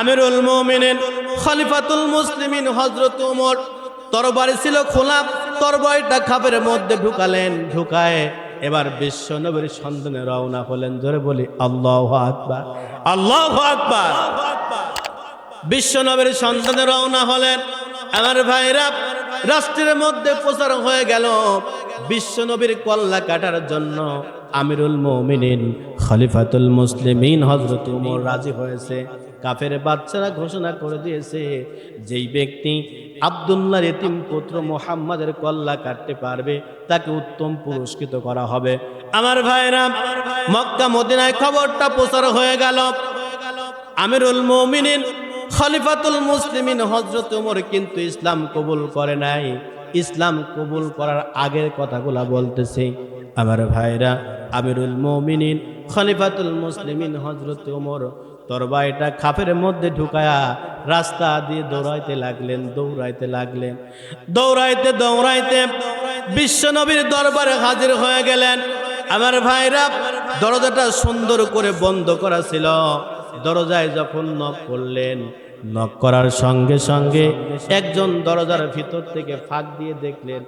আমিরুল মুমিনিন খলিফাতুল মুসলিমিন হযরত ওমর তরবারি ছিল খোলা, তরবারিটা খাপের মধ্যে ঢুকালেন, ঢুকায় এবার বিশ্ব নবীর সন্ধানে রওনা হলেন। জোরে বলি আল্লাহু আকবার, আল্লাহু আকবার। বিশ্ব নবীর সন্ধানে রওনা হলেন। আমার ভাইরা, রাষ্ট্রের মধ্যে প্রচার হয়ে গেল বিশ্ব নবীর কল্লা কাটার জন্য আমিরুল মুমিনিন খলিফাতুল মুসলিমিন হযরত ওমর রাজি হয়েছে। কাফের বাচ্চারা ঘোষণা করে দিয়েছে, যেই ব্যক্তি আব্দুল্লাহর ইতিম পুত্র মুহাম্মাদের কল্লা কাটতে পারবে তাকে উত্তম পুরস্কৃত করা হবে। আমার ভাইরা, মক্কা মদিনায় খবরটা প্রচার হয়ে গেল। আমিরুল মুমিনিন খলিফাতুল মুসলিমিন হযরত ওমর কিন্তু ইসলাম কবুল করে নাই। ইসলাম কবুল করার আগের কথাগুলা বলতেছে। আমার ভাইরা, আমিরুল মুমিনিন খলিফাতুল মুসলিমিন হযরত ওমর তরবারিটা খাপের মধ্যে ঢুকায়া রাস্তা দিয়ে দৌড়াইতে লাগলেন, দৌড়াইতে বিশ্ব নবীর দরবারে হাজির হয়ে গেলেন। আমার ভাইরা, দরজাটা সুন্দর করে বন্ধ করা ছিল। দরজায় যখন নক করলেন, নক করার সঙ্গে সঙ্গে একজন দরজার ভিতর থেকে ফাঁক দিয়ে দেখলেন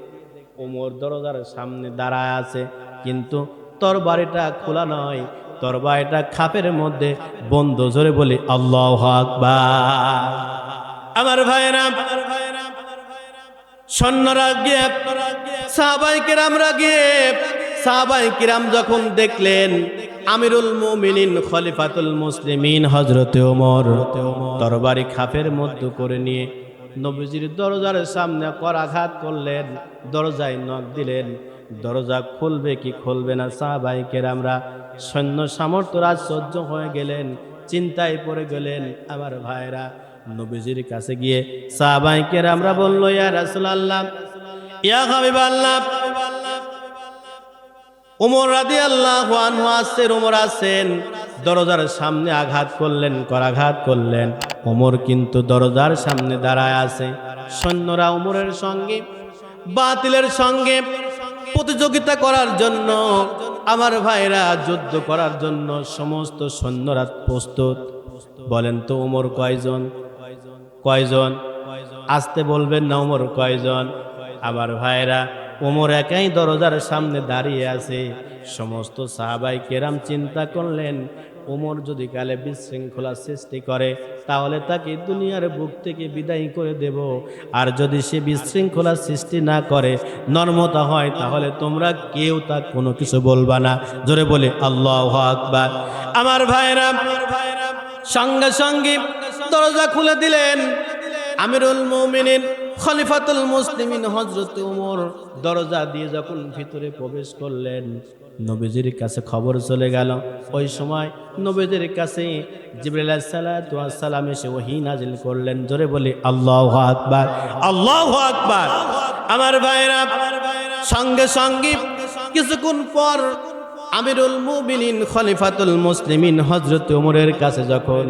ওমর দরজার সামনে দাঁড়ায় আছে, কিন্তু তরবারিটা খোলা নয়, তরবারিটা খাপের মধ্যে বন্ধ। জোরে বলি আল্লাহু আকবার। আমার ভাইরা, সৈন্যরা গিয়ে সাহাবায়ে কিরাম যখন দেখলেন আমিরুল মুমিনিন খলিফাতুল মুসলিমিন হযরত ওমর তরবারি খাপের মধ্যে করে নিয়ে নবীজির দরজার সামনে করাঘাত করলেন, দরজায় নক দিলেন, দরজা খুলবে কি খুলবে না। সাহাবায়ে কেরামরা সৈন্য সামর্থ্য আশ্চর্য হয়ে গেলেন, চিন্তায় পড়ে গেলেন। আমার ভাইরা, নবীজির কাছে গিয়ে সাহাবায়ে কেরামরা বলল, ইয়া রাসূলুল্লাহ, ইয়া হাবিবাল্লাহ, ওমর রাদিয়াল্লাহু আনহু আসছেন, ওমর আসছেন, দরজার সামনে আঘাত করলেন, করাঘাত করলেন। ওমর কিন্তু দরজার সামনে দাঁড়ায় আছে। সৈন্যরা ওমরের সঙ্গে বাতিলের সঙ্গে প্রতিযোগিতা করার জন্য, আমার ভাইরা যুদ্ধ করার জন্য সমস্ত সৈন্যরা প্রস্তুত। বলেন তো ওমর কয়জন? কয়জন? আসতে বলবেন না, ওমর কয়জন? আমার ভাইরা, ওমর একাই দরজার সামনে দাঁড়িয়ে আছে। সমস্ত সাহাবায়ে কেরাম চিন্তা করলেন, ওমর যদি কালে বিশৃঙ্খলা সৃষ্টি করে তাহলে তাকে দুনিয়ার বুক থেকে বিদায় করে দেব, আর যদি সে বিশৃঙ্খলা সৃষ্টি না করে, নর্মতা হয়, তাহলে তোমরা কেউ তা কোনো কিছু বলবা না। জোরে বলে আল্লাহু আকবার। আমার ভাইরা, সঙ্গে সঙ্গে দরজা খুলে দিলেন আমিরুল মুমিনিন খলিফাতুল মুসলিমিন হযরত ওমর। দরজা দিয়ে যখন ভিতরে প্রবেশ করলেন, নবীজির কাছে খবর চলে গেল। ওই সময় নবীজির কাছে জিবরাইল আলাইহিস সালাতু ওয়াস সালাম এসে ওহী নাজিল করলেন। জোরে বলি আল্লাহু আকবার, আল্লাহু আকবার। আমার ভাইরা, সঙ্গে সঙ্গে কিছুক্ষণ পর আমিরুল মুমিনিন খলিফাতুল মুসলিমিন হযরত ওমরের কাছে যখন,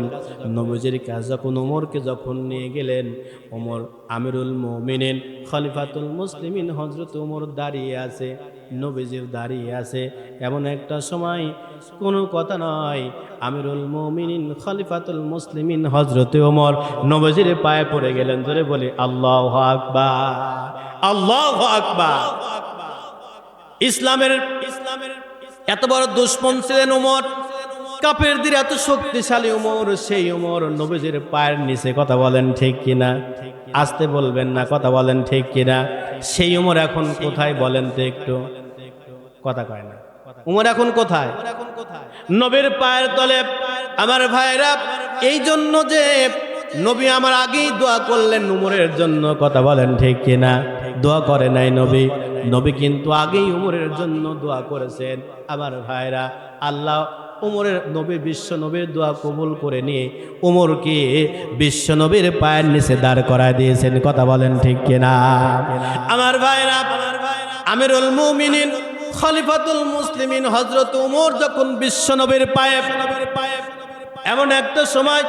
নবীজির কাছে যখন ওমরকে যখন নিয়ে গেলেন, ওমর আমিরুল মুমিনিন খলিফাতুল মুসলিমিন হযরত ওমর দাঁড়িয়ে আছে, নবীজির দাঁড়িয়ে আছে। এমন একটা সময় কোনো কথা নয়, আমিরুল মুমিনিন খলিফাতুল মুসলিমিন হযরত ওমর নবীজির পায়ে পড়ে গেলেন। জোরে বলি আল্লাহু আকবার, আল্লাহু আকবার। ইসলামের এত বড় দুশমন ছিলেন ওমর, কাফেরদের এত শক্তিশালী ওমর, সেই ওমর নবীজির পায়ের নিচে। কথা বলেন ঠিক কিনা? আসতে বলবেন না, কথা বলেন ঠিক কিনা? সেই ওমর এখন কোথায় বলেন তো একটু? কথা কয় না। ওমর এখন কোথায়? নবীর পায়ের তলে। আমার ভাইরা, এই জন্য যে নবী আমার আগেই দোয়া করলেন ওমরের জন্য। কথা বলেন ঠিক কিনা? দোয়া করে নাই নবী, নবী কিন্তু আগেই ওমরের জন্য দোয়া করেছেন। আমার ভাইরা, আল্লাহ ওমরের নবী, বিশ্ব নবীর দোয়া কবুল করে নিয়ে ওমরকে বিশ্ব নবীর পায়ের নিচে দাঁড় করায় দিয়েছেন। কথা বলেন ঠিক কিনা? আমার ভাইরা, আমিরুল মুমিনিন খলিফাতুল মুসলিমিন হযরত ওমর যখন বিশ্ব নবীর পায়ে, এমন একটা সময়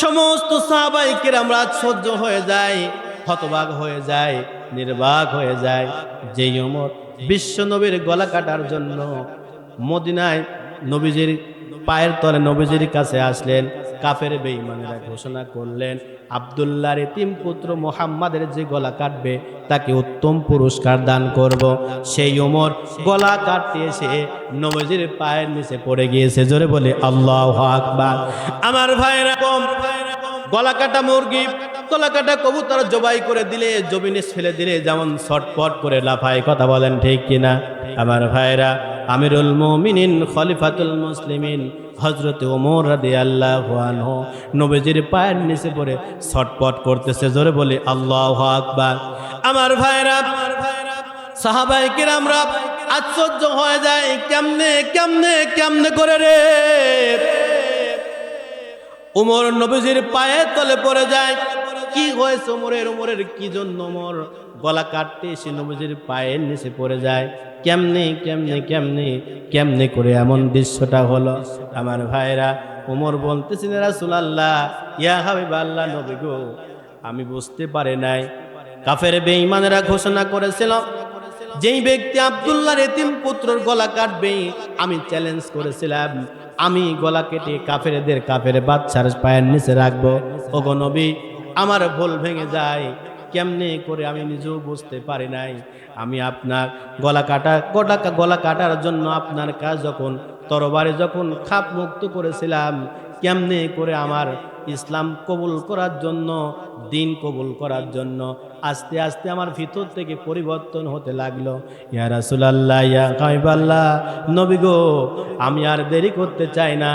সমস্ত সাহাবায়ে কেরামরা সহ্য হয়ে যায়, হতবাক হয়ে যায়, নির্বাক হয়ে যায়। যেই ওমর বিশ্ব নবীর গলা কাটার জন্য মদিনায় নবীজির পায়ের তলে নবীজির কাছে আসলেন, কাফের বেঈমানেরা ঘোষণা করলেন, আব্দুল্লাহর এতিম পুত্র মুহাম্মাদের যে গলা কাটবে তাকে উত্তম পুরস্কার দান করব। সেই ওমর গলা কাটতে এসে নবীজির পায়ের নিচে পড়ে গিয়েছে। জোরে বলে আল্লাহু আকবার। আমার ভাইরা, গলা কাটা মুরগি, গলা কাটা কবুতর জবাই করে দিলে, জমিনে ফেলে দিলে যেমন ছটপট করে লাফায়। কথা বলেন ঠিক কিনা? আমার ভাইরা, আমিরুল মুমিনিন খলিফাতুল মুসলিমিন হযরত ওমর রাদিয়াল্লাহু আনহু নবীজির পায়ের নিচে পড়ে ছটপট করতেছে। জোরে বলি আল্লাহু আকবার। আমার ভাইরা, সাহাবায়ে কেরামরা আশ্চর্য হয়ে যায়, কেমনে কেমনে কেমনে করে রে ওমর নবীজির পায়ের তলে পড়ে যায়। কি হয়েছে ওমরের? ওমরের কি জন্য ওমর গলা কাটতে এসে নবীজির পায়ের নিচে পড়ে যায়? কেমনে কেমনে কেমনে কেমনে করে এমন দৃশ্যটা হলো? আমার ভাইরা, ওমর বলতেছেন, রাসূলুল্লাহ, ইয়া হাবিবাল্লাহ, নবী গো, আমি বুঝতে পারি নাই। কাফের বেঈমানেরা ঘোষণা করেছিল, যেই ব্যক্তি আব্দুল্লাহর এতিম পুত্রর গলা কাটবে, আমি চ্যালেঞ্জ করেছিলাম, আমি গলা কেটে কাফের বাচ্চার পায়ের নিচে রাখবো। ওগো নবী, আমার ভুল ভেঙে যায়, কেমনে করে আমি নিজেও বুঝতে পারি নাই। আমি আপনার গলা কাটার জন্য আপনার কাজ যখন তরবারি যখন খাপ মুক্ত করেছিলাম, কেমনে করে আমার ইসলাম কবুল করার জন্য, দিন কবুল করার জন্য আস্তে আস্তে আমার ভিতর থেকে পরিবর্তন হতে লাগলো। ইয়া রাসূলুল্লাহ, ইয়া হাবিবাল্লাহ, নবী গো, আমি আর দেরি করতে চাই না,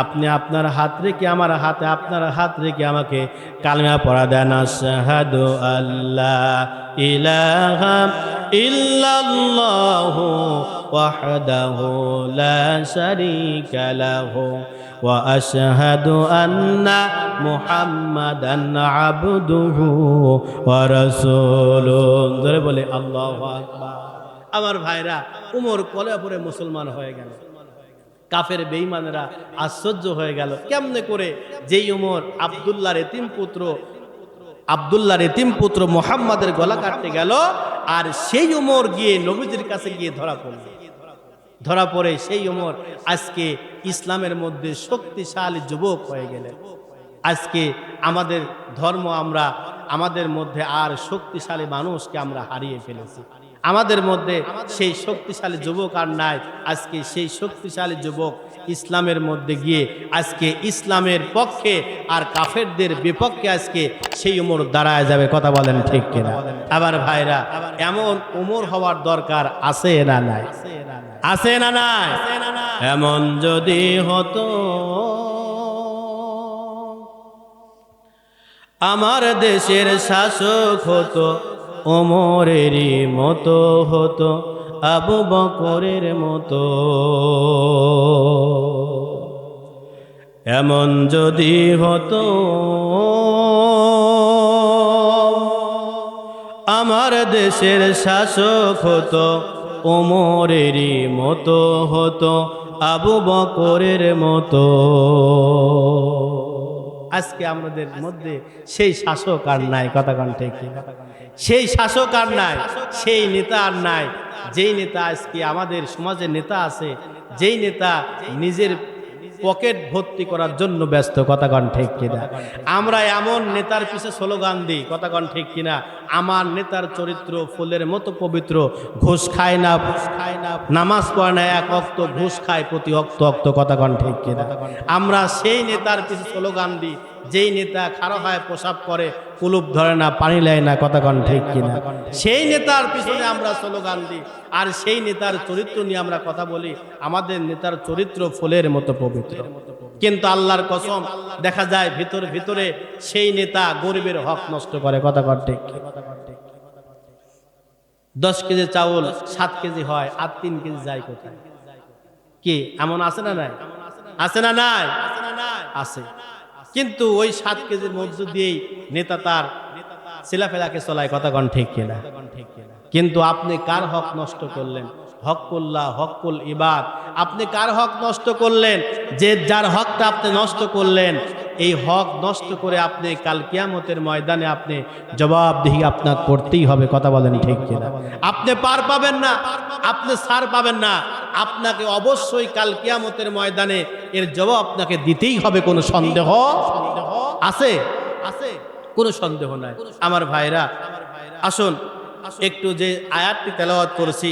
আপনি আপনার হাত রেখে আমার হাতে আপনার হাত রেখে আমাকে কালেমা পড়া দেন। আশহাদু আল্লা ইলাহা ইল্লাল্লাহু ওয়াহদাহু লা শারীকা লাহু ওয়া আশহাদু আন্না মুহাম্মাদান আবদুহু ওয়া রাসূলুহু। জোরে বলে আল্লাহু আকবার। আমার ভাইরা, উমর কলেমা পড়ে মুসলমান হয়ে গেল। কাফের বেঈমানেরা আশ্চর্য হয়ে গেল, কেমনে করে যেই উমর আব্দুল্লাহর এতিম পুত্র মুহাম্মাদের গলা কাটতে গেল, আর সেই উমর গিয়ে নবীজির কাছে গিয়ে ধরা পড়ে সেই উমর আজকে ইসলামের মধ্যে শক্তিশালী যুবক হয়ে গেলেন। আজকে আমাদের ধর্ম আমাদের মধ্যে আর শক্তিশালী মানুষকে আমরা হারিয়ে ফেলেছি। আমাদের মধ্যে সেই শক্তিশালী যুবক আর নাই। আজকে সেই শক্তিশালী যুবক ইসলামের মধ্যে গিয়ে আজকে ইসলামের পক্ষে আর কাফেরদের বিপক্ষে আজকে সেই উমর দাঁড়ায় যাবে। কথা বলেন ঠিক কিনা? আবার ভাইরা, এমন উমর হওয়ার দরকার আছে না নাই? আছে না নাই? এমন যদি হতো আমার দেশের শাসক হতো ওমরেরই মতো হতো, আবু বকরের মতো। এমন যদি হতো আমার দেশের শাসক হতো ওমরেরই মতো হতো, আবু বকরের মতো। আজকে আমাদের মধ্যে সেই শাসক আর নাই। কথা কোন ঠিক? সেই শাসক আর নাই, সেই নেতা আর নাই। যেই নেতা আজকে আমাদের সমাজের নেতা আছে, যেই নেতা নিজের পকেট ভর্তি করার জন্য ব্যস্ত। কথা কোন ঠিক কিনা? আমরা এমন নেতার পিছে স্লোগান দিই, কথা কোন ঠিক কিনা? আমার নেতার চরিত্র ফুলের মতো পবিত্র, ঘুষ খায় না, নামাজ পড়ে না এক ওয়াক্ত, ঘুষ খায় প্রতি ওয়াক্ত। কথা কোন ঠিক কিনা? আমরা সেই নেতার পিছে স্লোগান দিই যেই নেতা খাড়া হয় প্রসাব করে, কুলুপ ধরে না, পানি নেয় না। কথা কোন ঠিক কিনা? সেই নেতার পিছনে আমরা স্লোগান দিই, আর সেই নেতার চরিত্র নিয়ে আমরা কথা বলি। আমাদের নেতার চরিত্র ফুলের মতো পবিত্র, কিন্তু আল্লাহর কসম দেখা যায় ভিতরে সেই নেতা গরিবের হক নষ্ট করে। কথা কোন ঠিক? 10 কেজি চাউল 7 কেজি হয়, আর 3 কেজি যায় কোথায়? কি এমন আছে না নাই? আছে না নাই? আছে। কিন্তু ওই 7 কেজির মধ্য দিয়েই নেতা তার ছেলেফেলাকে চলায়। কথা কোন ঠিক কিনা? কিন্তু আপনি কার হক নষ্ট করলেন? হকুল্লাহ, হকুল ইবাদ। আপনি কার হক নষ্ট করলেন? যে যার হকটা আপনি নষ্ট করলেন, এই হক নষ্ট করে আপনি কাল কিয়ামতের ময়দানে আপনি জবাবদিহি আপনাকে করতেই হবে। কথা বলেন ঠিক কিনা? আপনি পার পাবেন না, আপনি ছাড় পাবেন না। আপনাকে অবশ্যই কাল কিয়ামতের ময়দানে এর জবাব আপনাকে দিতেই হবে। কোনো সন্দেহ আছে? কোনো সন্দেহ নাই। আমার ভাইরা, আসুন একটু যে আয়াতটি তেলাওয়াত করেছি,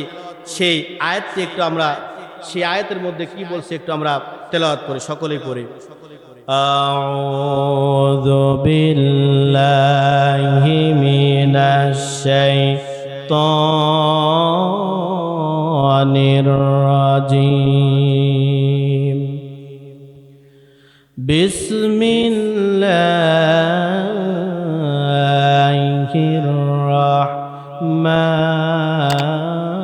সেই আয়াতটি একটু আমরা সেই আয়াতের মধ্যে কি বলছে একটু আমরা তেলাওয়াত করি, সকলেই পড়ি। আউযু বিল্লাহি মিনাশ শাইতানির রাজিম। বিসমিল্লাহির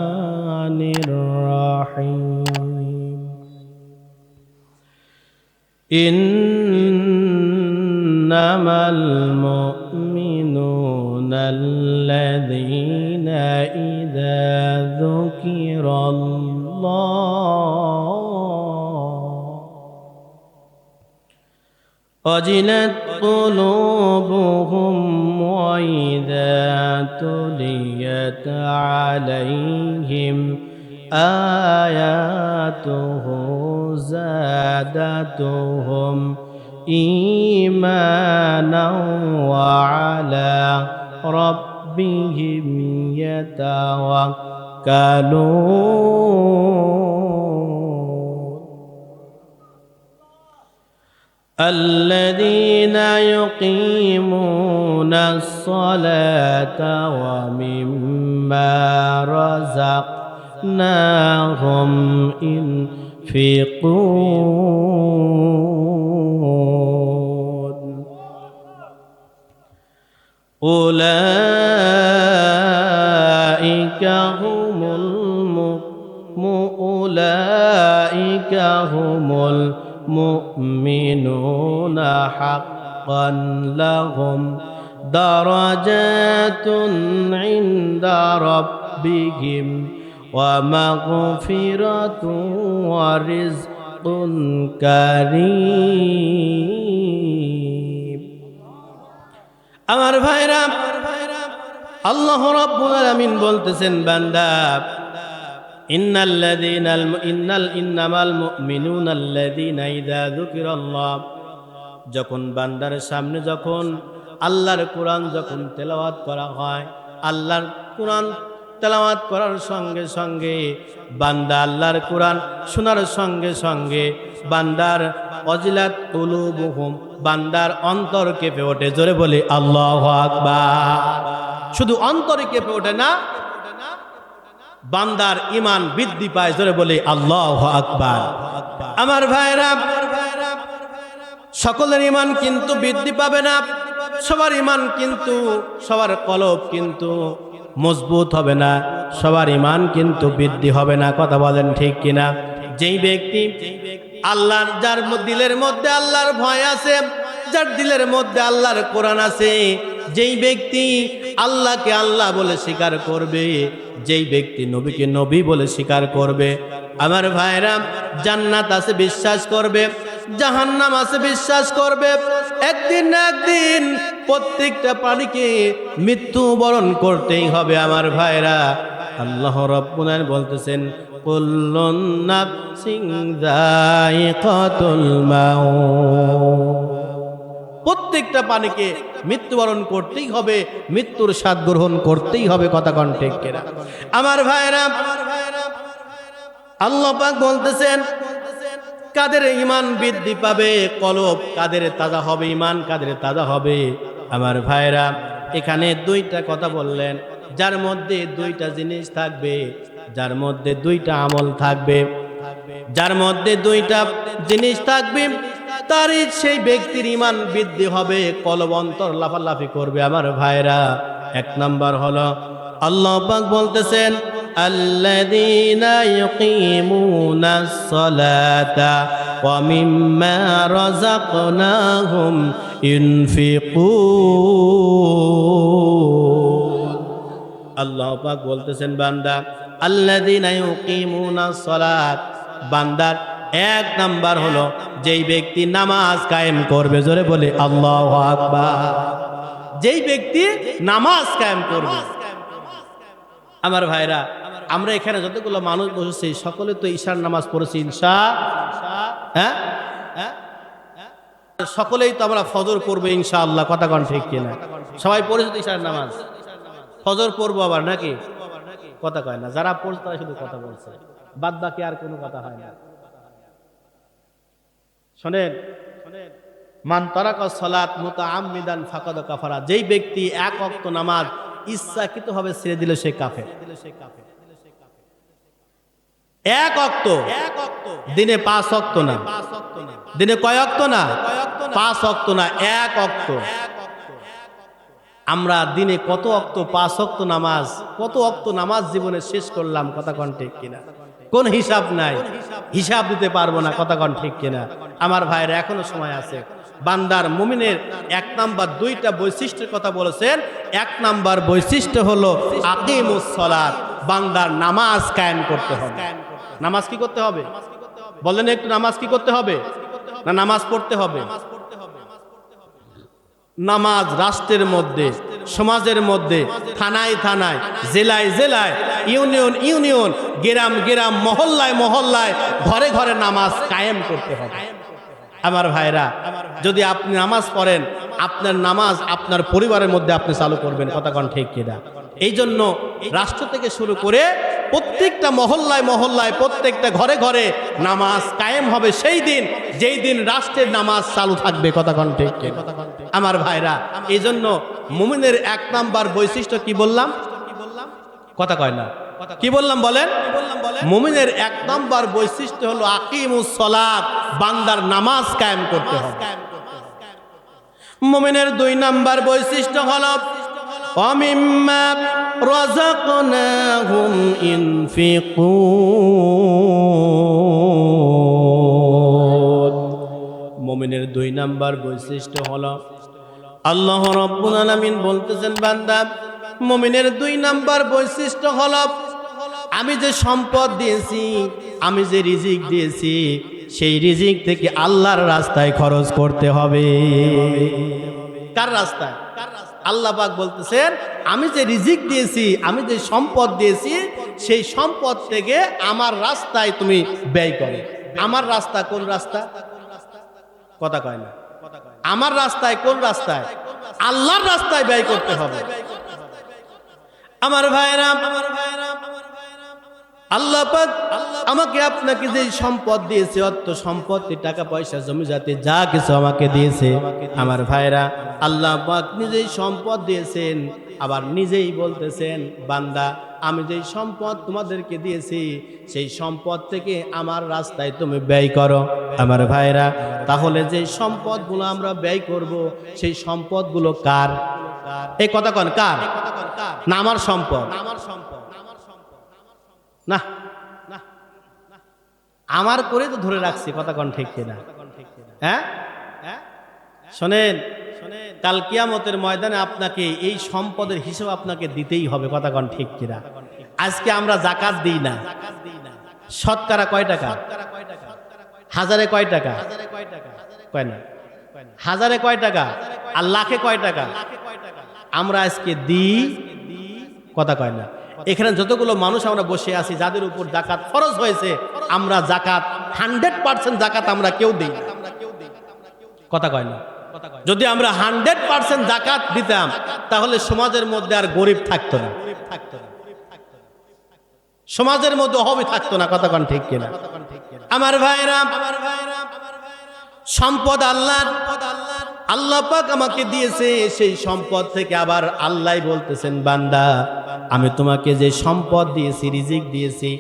রাহমানির রাহিম। ইন্নামাল মুমিনুনাল্লাযীনা ইযা যুকিরাল্লাহু ওয়াজিলাত কুলুবুহুম ওয়া ইযা তুলিয়াত আলাইহিম আয়াতুহু যাদাতুহুম ঈমানাও ওয়া আলা রাব্বিহিম ইয়াতাওয়াক্কালুন। الذين يقيمون الصلاة ومما رزقناهم ينفقون أولئك هم মুমিনুনা হাক্কান লাহুম দারাজাতুন ইনদা রাব্বিহিম ওয়া মাগফিরাতুন ওয়া রিজকুন কারীম। আমার ভাইরা, আল্লাহ রাব্বুল আলামিন বলতেছেন, বান্দা ইন্নামাল মুমিনুনা আল্লাযীনা ইযা যুকিরাল্লাহ, যখন বান্দার সামনে যখন আল্লাহর কোরআন যখন তেলাওয়াত করা হয়, আল্লাহর কোরআন তেলাওয়াত করার সঙ্গে সঙ্গে বান্দা আল্লাহর কোরআন শোনার সঙ্গে সঙ্গে বান্দার ওয়াজিলাত কুলুবুহুম, বান্দার অন্তর কেঁপে ওঠে। জোরে বলি আল্লাহু আকবার। শুধু অন্তরে কেঁপে ওঠে না, বান্দার ঈমান বৃদ্ধি পায়। জোরে বলি আল্লাহু আকবার। আমার ভাইরা, সকলের ঈমান কিন্তু বৃদ্ধি পাবে না, সবার ঈমান কিন্তু, সবার কলব কিন্তু মজবুত হবে না, সবার ঈমান কিন্তু বৃদ্ধি হবে না। কথা বলেন ঠিক কিনা? যেই ব্যক্তি আল্লাহর, যার দিলের মধ্যে আল্লাহর ভয় আছে, যার দিলের মধ্যে আল্লাহর কোরআন আছে, যেই ব্যক্তি আল্লাহকে আল্লাহ বলে স্বীকার করবে, যেই ব্যক্তি নবীকে নবী বলে স্বীকার করবে, আমার ভাইরা, জান্নাত আছে বিশ্বাস করবে, জাহান্নাম আছে বিশ্বাস করবে, একদিন না একদিন প্রত্যেকটা প্রাণীকে মৃত্যুবরণ করতেই হবে। আমার ভাইরা, আল্লাহ রাব্বুল আলামিন বলতেছেন, কুল্লুন নাফসিন যায়িকাতুল মাউত, প্রত্যেকটা প্রাণীকে মৃত্যুবরণ করতেই হবে, মৃত্যুর স্বাদ গ্রহণ করতেই হবে। কথা কোন ঠিক কিনা? আমার ভাইরা, আল্লাহ পাক বলতেছেন, কাদের ঈমান বৃদ্ধি পাবে, কলব কাদের তাজা হবে, ঈমান কাদের তাজা হবে। আমার ভাইরা, এখানে দুইটা কথা বললেন, যার মধ্যে দুইটা জিনিস থাকবে, যার মধ্যে দুইটা আমল থাকবে, যার মধ্যে দুইটা জিনিস থাকবে, তারই সেই ব্যক্তির ঈমান বৃদ্ধি হবে, কলব অন্তর লাফালাফি করবে। আমার ভাইরা, এক নাম্বার হলো আল্লাহ পাক বলতেছেন, আল্লাযীনা ইউকিমুনাস সালাতা ওয়া মিম্মা রাযাকনাহুম ইউনফিকুন। আল্লাহ পাক বলতেছেন, বান্দা আল্লাযীনা ইউকিমুনাস সালাত, বান্দার এক নাম্বার হলো যেই ব্যক্তি নামাজ কায়েম করবে। জোরে বলে আল্লাহু আকবার। যেই ব্যক্তি নামাজ কায়েম করবে। আমার ভাইরা, আমরা এখানে যতগুলো মানুষ বসেছি সকলে তো ঈশার নামাজ পড়েছি ইনশাআল্লাহ। সকলেই তো আমরা ফজর পড়বো ইনশাআল্লাহ। কথা কোন ঠিক কিনা? সবাই পড়েছে তো ঈশার নামাজ, ফজর পড়বো আবার নাকি? কথা কয় না, যারা পড়ছে তারা শুধু কথা বলছে, বাদ বাকি আর কোনো কথা হয় না। শোনেন, মান তারাকা সালাত মুতাআম্মিদান ফাকাদ কাফারা, যেই ব্যক্তি এক ওয়াক্ত নামাজ ইচ্ছাকৃতভাবে ছেড়ে দিল সে কাফের। এক ওয়াক্ত, দিনে 5 ওয়াক্ত না, দিনে কয় ওয়াক্ত না? 5 ওয়াক্ত না, এক ওয়াক্ত। আমরা দিনে কত ওয়াক্ত? 5 ওয়াক্ত নামাজ। কত ওয়াক্ত নামাজ জীবনে শেষ করলাম? কথা কোন ঠিক কিনা? কোন হিসাব নাই, হিসাব দিতে পারবো না। কথা কোন ঠিক কিনা? আমার ভাইরা, এখনো সময় আছে। বান্দার মুমিনের এক নাম্বার দুইটা বৈশিষ্ট্যের কথা বলেছেন। এক নাম্বার বৈশিষ্ট্য হলো আকিমুস সালাত, বান্দার নামাজ কায়েম করতে হবে। নামাজ কি করতে হবে? বলেন একটু, নামাজ কি করতে হবে? না নামাজ পড়তে হবে? নামাজ রাষ্ট্রের মধ্যে, সমাজের মধ্যে, থানায় থানায়, জেলায় জেলায়, ইউনিয়ন ইউনিয়ন, গ্রাম গ্রাম, মহল্লায় মহল্লায়, ঘরে ঘরে নামাজ কায়েম করতে হবে। আমার ভাইরা, যদি আপনি নামাজ পড়েন, আপনার নামাজ আপনার পরিবারের মধ্যে আপনি চালু করবেন। কথা কোন ঠিক কিনা? এই জন্য রাষ্ট্র থেকে শুরু করে প্রত্যেকটা মহল্লায় মহল্লায়, প্রত্যেকটা ঘরে ঘরে নামাজ কায়েম হবে সেই দিন, যেই দিন রাষ্ট্রের নামাজ চালু থাকবে। কথা কোন ঠিক কিনা? আমার ভাইরা, এই জন্য মুমিনের এক নাম্বার বৈশিষ্ট্য কি বললাম? কথা কয় না, কি বললাম বলেন? মুমিনের এক নাম্বার বৈশিষ্ট্য হলো আকিমুস সালাত, বান্দার নামাজ কায়েম করতে হবে। মুমিনের 2 নাম্বার বৈশিষ্ট্য হলো ওয়ামিম্মা রাযাকনাহুম ইউনফিকুন। দুই নাম্বার বৈশিষ্ট্য হলো আল্লাহ রাব্বুল আলামিন বলতেছেন বান্দা মুমিনের দুই নাম্বার বৈশিষ্ট্য হলো আমি যে সম্পদ দিয়েছি আমি যে রিজিক দিয়েছি সেই রিজিক থেকে আল্লাহর রাস্তায় খরচ করতে হবে। কার রাস্তায়? আল্লাহ পাক বলতেছেন আমি যে রিজিক দিয়েছি আমি যে সম্পদ দিয়েছি সেই সম্পদ থেকে আমার রাস্তায় তুমি ব্যয় করো। আমার রাস্তা কোন রাস্তা? কথা কয় না। আমার রাস্তায় কোন রাস্তায়? আল্লাহর রাস্তায় ব্যয় করতে হবে। আমার ভাইরা আল্লাহ পাক আমাকে আপনাকে যে সম্পদ দিয়েছে অর্থ সম্পত্তি টাকা পয়সা জমি জাতি যা কিছু আমাকে দিয়েছে আমার ভাইরা আল্লাহ পাক নিজেই সম্পদ দিয়েছেন আবার নিজেই বলতেছেন বান্দা আমি যেই সম্পদ তোমাদেরকে দিয়েছি সেই সম্পদ থেকে আমার রাস্তায় তুমি ব্যয় করো। আমার ভাইরা তাহলে যে সম্পদগুলো আমরা ব্যয় করব সেই সম্পদগুলো কার? এই কথা কোন কার? না আমার সম্পদ? না আমার করে তো ধরে রাখছি। কথা কোন ঠিক কিনা? হ্যাঁ শোনেন কাল কিয়ামতের ময়দানে আপনাকে এই সম্পদের হিসাব আপনাকে দিতেই হবে। কথা কোন ঠিক কিনা? আজকে আমরা যাকাত দিই না। শতকরা কয় টাকা? হাজারে কয় টাকা? কয় না হাজারে কয় টাকা আর লাখে কয় টাকা আমরা আজকে দিই? কথা কয় না। এখানে যতগুলো মানুষ আমরা বসে আছি যাদের উপর যাকাত ফরজ হয়েছে আমরা যাকাত 100% যাকাত আমরা কেউ দিই। কথা কয় না। যদি আমরা 100% যাকাত দিতাম তাহলে সমাজের মধ্যে আর গরিব থাকতো না, সমাজের মধ্যে অভাবী থাকতো না। কথা কোন ঠিক কিনা? আমার ভাইরা সম্পদ আল্লাহ পাক আমাকে দিয়েছে সেই সম্পদ থেকে আবার আল্লাহ বলতেছেন বান্দা আমি তোমাকে যে সম্পদ দিয়েছি রিজিক দিয়েছি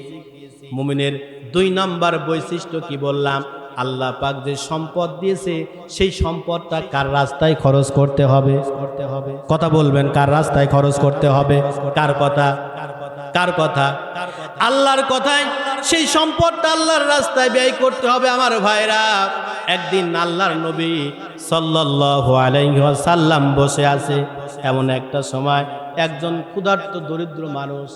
মুমিনের দুই নাম্বার বৈশিষ্ট্য কি বললাম? আল্লাহ পাক যে সম্পদ দিয়েছে সেই সম্পদটা কার রাস্তায় খরচ করতে হবে? কথা বলবেন কার রাস্তায় খরচ করতে হবে? কার কথা? কার কথা? আল্লাহর কথায় সেই সম্পদটা আল্লাহর রাস্তায় ব্যয় করতে হবে। আমার ভাইরা একদিন আল্লাহর নবী সাল্লাল্লাহু আলাইহি ওয়াসাল্লাম বসে আছে এমন একটা সময় একজন ক্ষুধার্ত দরিদ্র মানুষ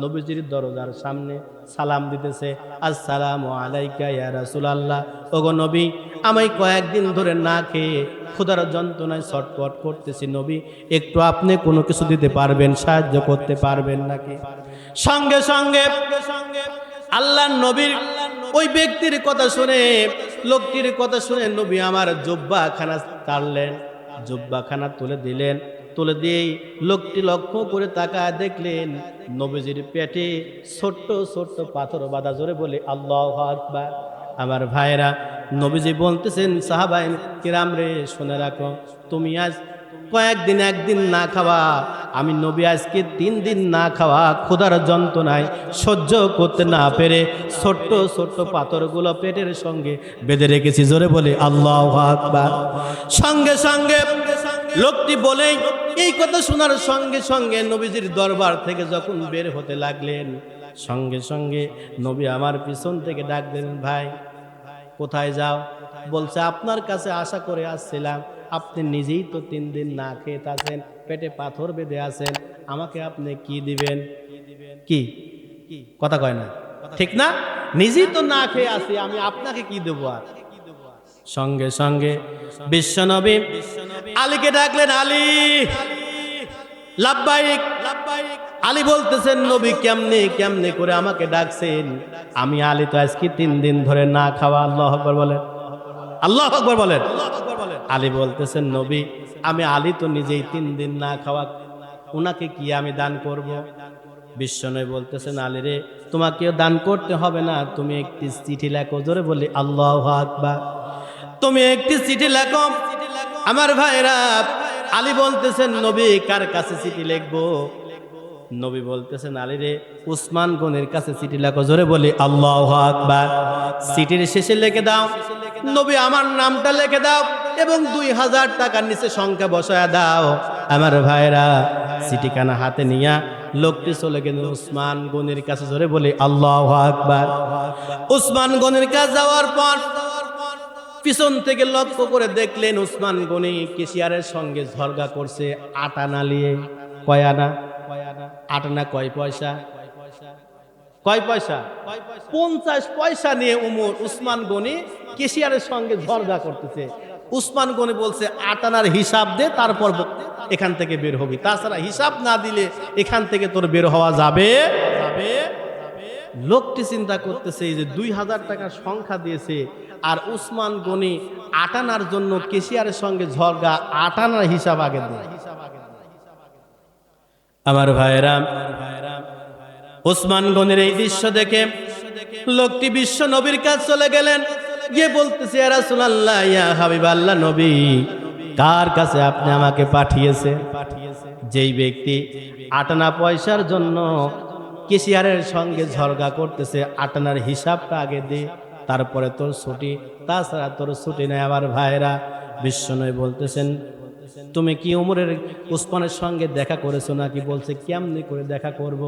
নবীজির দরজার সামনে সালাম দিতেছে আসসালামু আলাইকা ইয়া রাসূলুল্লাহ। ওগো নবী আমি কয়েকদিন ধরে না খেয়ে ক্ষুধার যন্ত্রণায় ছটফট করতেছি নবী একটু আপনি কোনো কিছু দিতে পারবেন সাহায্য করতে পারবেন নাকি? সঙ্গে সঙ্গে আল্লাহর নবীর ওই ব্যক্তির কথা শুনে লোকটির কথা শুনে নবী আমার জুব্বাখানা তাড়লেন, জুব্বাখানা তুলে দিলেন। তুলে দিয়েই লোকটি লক্ষ্য করে তাকায় দেখলেন নবীজির পেটে ছোট্ট ছোট্ট পাথর বাঁধা। জোরে বলে আল্লাহু আকবার। আমার ভাইরা নবীজি বলতেছেন সাহাবায়ে কিরাম রে শুনে রাখো তুমি আজ কয়েকদিন একদিন না খাওয়া আমি নবী আজকে 3 দিন না খাওয়া ক্ষুধার যন্ত্রণায় সহ্য করতে না পেরে ছোট্ট ছোট্ট পাথরগুলো পেটের সঙ্গে বেঁধে রেখেছি। জোরে বলে আল্লাহু আকবার। সঙ্গে সঙ্গে লোকটি বলে এই কথা শোনার সঙ্গে সঙ্গে নবীজির দরবার থেকে যখন বের হতে লাগলেন সঙ্গে সঙ্গে নবী আমার পিছন থেকে ডাক দিলেন ভাই কোথায় যাও? বলছে আপনার কাছে আশা করে আসছিলাম, আপনি নিজেই তো 3 দিন না খেয়ে আছেন, পেটে পাথর বেঁধে আছেন, আমাকে আপনি কি দিবেন? কি কথা কয় না ঠিক না? নিজেই তো না খেয়ে আছি আমি আপনাকে কি দেবো? আর সঙ্গে সঙ্গে বিশ্বনবী আলীকে ডাকলেন আলী লাব্বাইক। আলী বলতেছেন নবী কেমনে কেমনে করে আমাকে ডাকছেন? আমি আলী তো আজকে 3 দিন ধরে না খাওয়া। আল্লাহু আকবার বলেন, আল্লাহু আকবার বলেন। আলী বলতেছেন নবী আমি আলী তো নিজেই 3 দিন না খাওয়া, উনাকে কি আমি দান করব? বিশ্বনবী বলতেছেন আলী রে তোমাকেও দান করতে হবে না, তুমি একটি চিঠি লেখো। জোরে বলি আল্লাহু আকবার। তুমি একটি চিঠি লেখো। আমার ভাইরা আলী বলতেছেন নবী কার কাছে চিঠি লিখবো? নবী বলতেছেন আলী রে উসমান গনির কাছে চিঠি লেখো। জোরে বলি আল্লাহু আকবার। চিঠির শেষে লিখে দাও নবী আমার নামটা লিখে দাও এবং 2000 টাকার নিচে সংখ্যা বসায় দাও। আমার ভাইরা চিঠিখানা হাতে নিয়া লোকটি চলে গেলেন উসমান গনির কাছে। জোরে বলি আল্লাহু আকবার। উসমান গনির কাছে যাওয়ার পর পিছন থেকে লক্ষ্য করে দেখলেন উসমান গনি কেশিয়ারের সঙ্গে ঝগড়া করছে আটা না নিয়ে। কয় আনা? আটা না কয় পয়সা? কয় পয়সা? 50 পয়সা নিয়ে উসমান গনি কেশিয়ারের সঙ্গে ঝগড়া করতেছে। উসমান গনি বলছে 8 আনার হিসাব দে, তারপর এখান থেকে বের হবি, তাছাড়া হিসাব না দিলে এখান থেকে তোর বের হওয়া যাবে। লোকটি চিন্তা করতেছে যে 2000 টাকার সংখ্যা দিয়েছে, আর উসমান গনি 8 আনার জন্য কেশিয়ারের সঙ্গে ঝগড়া, 8 আনার হিসাব আগে দেয়। আমার ভাইরা, উসমান গনির এই দৃশ্য দেখে লোকটি বিশ্ব নবীর কাছে চলে গেলেন, গিয়ে বলতেছে ইয়া রাসূলুল্লাহ, ইয়া হাবিবাল্লাহ নবী, কার কাছে আপনি আমাকে পাঠিয়েছে? যেই ব্যক্তি 8 আনা পয়সার জন্য কেশিয়ারের সঙ্গে ঝগড়া করতেছে, 8 আনার হিসাবটা আগে দে, তারপরে তোর ছুটি, তাছাড়া তোর ছুটি নেই। আমার ভাইরা, বিশ্বনবী বলতেছেন, তুমি কি উসমানের সঙ্গে দেখা করেছো নাকি? বলছে কেমনি করে দেখা করব,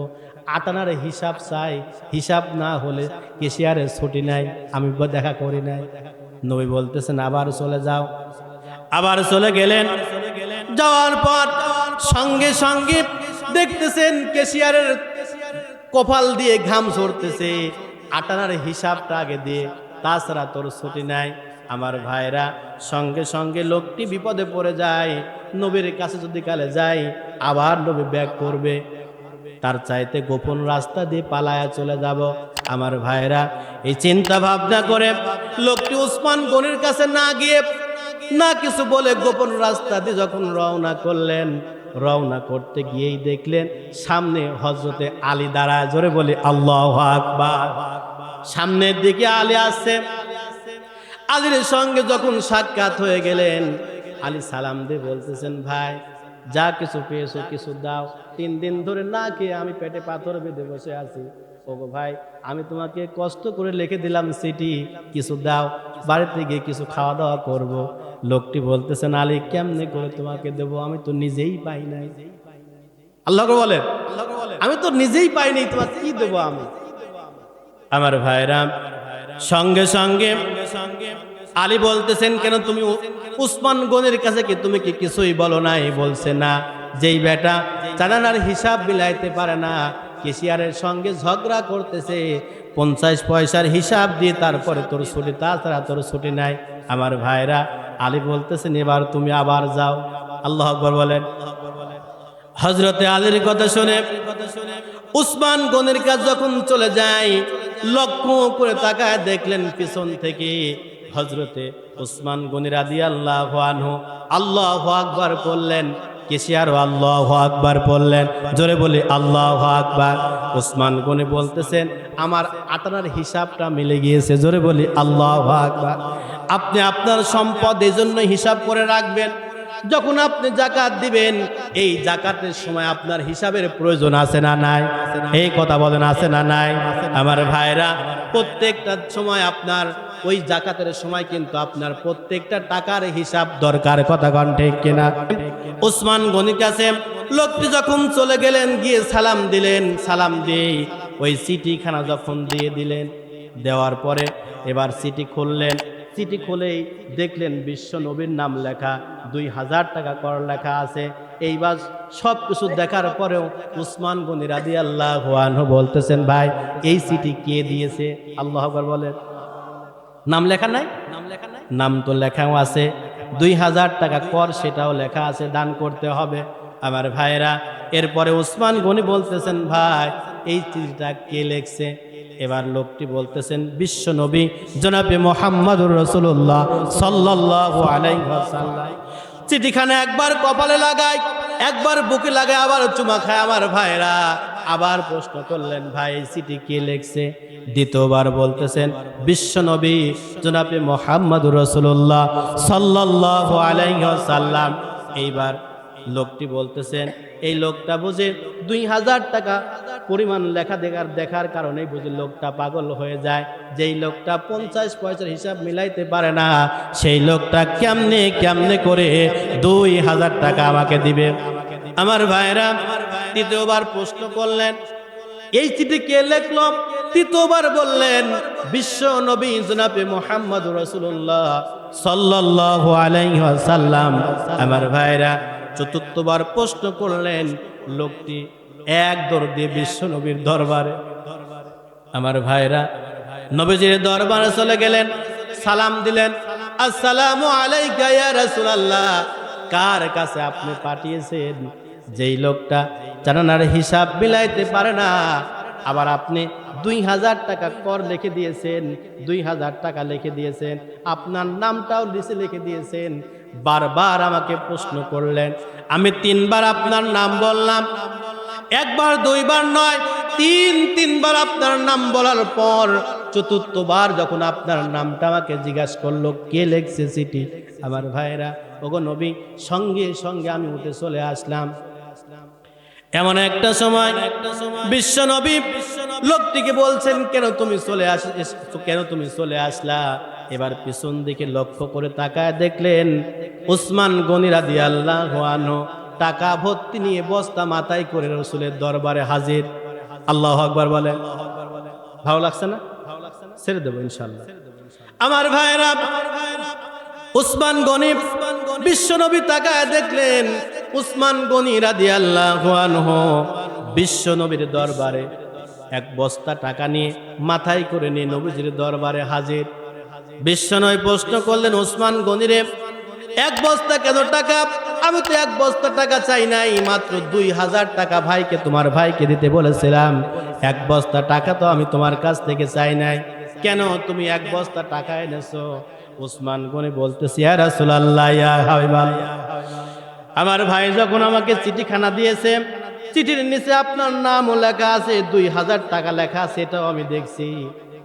8 আনার হিসাব চাই, হিসাব না হলে কেশিয়ারের ছুটি নাই, আমি দেখা করি নাই। নবী বলতেছেন আবার চলে যাও। আবার চলে গেলেন। যাওয়ার পর সঙ্গে সঙ্গে দেখতেছেন কেশিয়ারের কপাল দিয়ে ঘাম ঝরতেছে, 8 আনার হিসাবটা আগে দিয়ে, তাছাড়া তোর ছুটি নাই। আমার ভাইরা, সঙ্গে সঙ্গে লোকটি বিপদে পড়ে যায়। নবীর কাছে যদি কালে যায়, আবার নবী ব্যাক করবে, তার চাইতে গোপন রাস্তা দিয়ে পালায়া চলে যাব। আমার ভাইরা, এই চিন্তা ভাবনা করে লোকটি উসমান গনির কাছে না গিয়ে, না কিছু বলে, গোপন রাস্তা দিয়ে যখন রওনা করলেন, রওনা করতে গিয়েই দেখলেন সামনে হযরতে আলী দাঁড়ায়। জোরে বলি আল্লাহু আকবার। সামনের দিকে আলী আসছে। আলীর সঙ্গে যখন সাক্ষাৎ হয়ে গেলেন, আলী সালাম দিয়ে বলতেছেন, ভাই যা কিছু পেয়েছো কিছু দাও, 3 দিন ধরে না খেয়ে আমি পেটে পাথর বেঁধে বসে আছি। ওগো ভাই, আমি তোমাকে কষ্ট করে লিখে দিলাম চিঠি, কিছু দাও, বাড়িতে গিয়ে কিছু খাওয়া দাওয়া করব। লোকটি বলতেছেন, আলী কেমনে করে তোমাকে দেব, আমি তো নিজেই পাই নাই। আল্লাহ বলেন, আমি তো নিজেই পাই নাই, তোমার কি দেবো আমি? আমার ভাইরা, সঙ্গে সঙ্গে আলী বলতেছেন, কেন তুমি উসমান গনির কাছে কি তুমি কি কিছুই বলো নাই? বলছে না, যেই বেটা 4 আনার হিসাব মিলাইতে পারে না, কেশিয়ারের সঙ্গে ঝগড়া করতেছে, 50 পয়সার হিসাব দিয়ে তারপরে তোর ছুটি, তাছাড়া তোর ছুটি নাই। আমার ভাইরা, আলী বলতেছেন, এবার তুমি আবার যাও। আল্লাহু আকবার বলেন। হযরতে আলীর কথা শুনে উসমান গনির কাছে যখন চলে যায়, লক্ষ্য করে তাকায় দেখলেন পিছন থেকে হযরতে উসমান গনি রাদিয়াল্লাহু আনহু আল্লাহু আকবার বললেন, কেশিয়ারও আল্লাহু আকবার বললেন। জোরে বলি আল্লাহু আকবার। উসমান গনি বলতেছেন, আমার 8 আনার হিসাবটা মিলে গিয়েছে। জোরে বলি আল্লাহু আকবার। আপনি আপনার সম্পদ এই জন্য হিসাব করে রাখবেন, যখন আপনি যাকাত দিবেন, এই যাকাতের সময় আপনার হিসাবের প্রয়োজন আছে না নাই? এই কথা বলেন, আছে না নাই? আমার ভাইরা, প্রত্যেকটা সময় আপনার ওই যাকাতের সময় কিন্তু আপনার প্রত্যেকটা টাকার হিসাব দরকার। কথা কোন ঠিক কিনা? উসমান গনির কাছে লোকটি যখন চলে গেলেন, গিয়ে সালাম দিলেন, সালাম দিয়ে ওই চিঠিখানা যখন দিয়ে দিলেন, দেওয়ার পরে এবার চিঠি খুললেন। চিঠি খুলেই দেখলেন বিশ্ব নবীর নাম লেখা, 2000 টাকা কর লেখা আছে। এইবার সব কিছু দেখার পরেও উসমান গনি রাদিয়াল্লাহু আনহু বলতেছেন, ভাই এই চিঠি কে দিয়েছে? আল্লাহু আকবার বলেন। নাম লেখা নাই? নাম তো লেখাও আছে, 2000 টাকা কর সেটাও লেখা আছে, দান করতে হবে। আমার ভাইরা, এরপরে উসমান গনি বলতেছেন, ভাই এই চিঠিটা কে লিখছে? এবার লোকটি বলতেছেন, বিশ্ব নবী জনাবে মুহাম্মদুর রাসূলুল্লাহ সাল্লাল্লাহু আলাইহি ওয়াসাল্লাম। চিঠিখানা একবার কপালে লাগায়, একবার বুকে লাগায়, আবার চুমা খায়। আমার ভাইরা আবার প্রশ্ন করলেন, ভাই এই চিঠি কে লিখছে? দ্বিতীয়বার বলতেছেন, বিশ্ব নবী জনাবে মুহাম্মদুর রাসূলুল্লাহ সাল্লাল্লাহু আলাইহি ওয়াসাল্লাম। এইবার লোকটি বলতেছেন, এই লোকটা বুঝে 2000 টাকা পরিমাণ লেখা দেখার কারণেই বুঝে লোকটা পাগল হয়ে যায়। যেই লোকটা 50 পয়সার হিসাব মিলাইতে পারে না, সেই লোকটা কেমনে করে 2000 টাকা আমাকে দিবে? আমার ভাইরা তৃতীয়বার প্রশ্ন করলেন, এই চিঠি কে লিখলো? তৃতীয়বার বললেন বিশ্ব নবী জনাবে মুহাম্মদ রাসূলুল্লাহ সাল্লাল্লাহু আলাইহি ওয়াসাল্লাম। আমার ভাইরা চতুর্থবার প্রশ্ন করলেন, লোকটি এক দৌড় দিয়ে বিশ্ব নবীর দরবারে, আমার ভাইরা নবীজির দরবারে চলে গেলেন, সালাম দিলেন, আসসালামু আলাইকা ইয়া রাসূলুল্লাহ। কার কাছে আপনি পাঠিয়েছেন? যেই লোকটা জানানার হিসাব মিলাইতে পারে না, আবার আপনি 2000 টাকা কর লিখে দিয়েছেন, 2000 টাকা লিখে দিয়েছেন, আপনার নামটাও লিখে দিয়েছেন। বারবার আমাকে প্রশ্ন করলেন, আমি 3 বার আপনার নাম বললাম, একবার 2 বার নয়, 3 বার আপনার নাম বলার পর চতুর্থবার যখন আপনার নামটা আমাকে জিজ্ঞাসা করলো কে লিখছে চিঠি, আমার ভাইরা ওগো নবী, সঙ্গে সঙ্গে আমি উঠে চলে আসলাম। এমন একটা সময় বিশ্ব নবী লোকটিকে বলছেন, কেন তুমি চলে আসলা? এবার পিছন দিকে লক্ষ্য করে তাকায় দেখলেন উসমান গনি রাদিয়াল্লাহু আনহু টাকা ভর্তি নিয়ে বস্তা মাথায় করে রাসূলের দরবারে হাজির। আল্লাহু আকবার বলে। ভালো লাগছে না? ছেড়ে দেবো ইনশাআল্লাহ। আমার ভাইরা উসমান গনি বিশ্ব নবী তাকায় দেখলেন উসমান গনি রাদিয়াল্লাহু আনহু বিশ্ব নবীর দরবারে এক বস্তা টাকা নিয়ে মাথায় করে নিয়ে নবীজির দরবারে হাজির। বিশ্ব নবী প্রশ্ন করলেন, উসমান গনি রে, এক বস্তা কেন টাকা? আমি তো এক বস্তা টাকা চাই নাই, মাত্র 2000 টাকা তোমার ভাইকে দিতে বলেছিলাম। এক বস্তা টাকা তো আমি তোমার কাছ থেকে চাই নাই, কেন তুমি এক বস্তা টাকা এনেছো? উসমান গনি বলতেছি, ইয়া রাসূলুল্লাহ, ইয়া হাবিবাল্লাহ, আমার ভাই যখন আমাকে চিঠিখানা দিয়েছে, চিঠির নিচে আপনার নাম লেখা আছে, 2000 টাকা লেখা আছে, এটাও আমি দেখছি।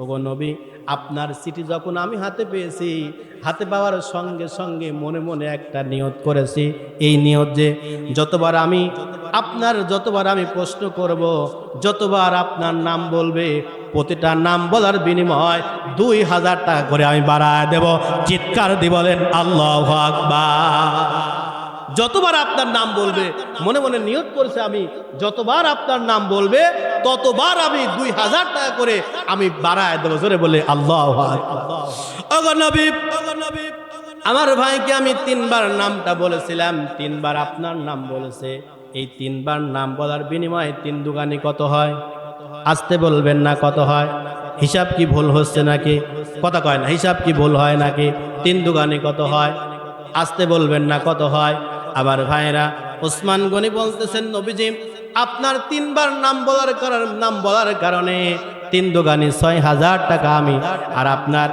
ওগো নবী, আপনার চিঠি যখন আমি হাতে পেয়েছি, হাতে পাওয়ার সঙ্গে সঙ্গে মনে মনে একটা নিয়ত করেছি, এই নিয়ত যে যতবার আমি প্রশ্ন করব, যতবার আপনার নাম বলবে, প্রতিটা নাম বলার বিনিময় 2000 টাকা করে আমি বাড়ায় দেব। চিৎকার দিয়ে বলেন আল্লাহু আকবার। যতবার আপনার নাম বলবে, মনে মনে নিয়ত করেছে আমি যতবার আপনার নাম বলবে ততবার আমি 2000 টাকা করে আমি বাড়ায় দেবো। জোরে বলে আল্লাহু আকবার। ওগো নবী, আমার ভাইকে আমি 3 বার নামটা বলেছিলাম, 3 বার আপনার নাম বলেছে। এই 3 বার নাম বলার বিনিময়ে 3 দুগানি কত হয়? আসতে বলবেন না কত হয়? হিসাব কি ভুল হচ্ছে নাকি? কথা কয় না, হিসাব কি ভুল হয় নাকি? 3 দুগানি কত হয়? আসতে বলবেন না কত হয়? আবার ভাইরা উসমান গনি বলতেছেন, নবীজি আপনার 3 বার নাম বলার কারণে 3 দুগানি 6000 টাকা আমি, আর আপনার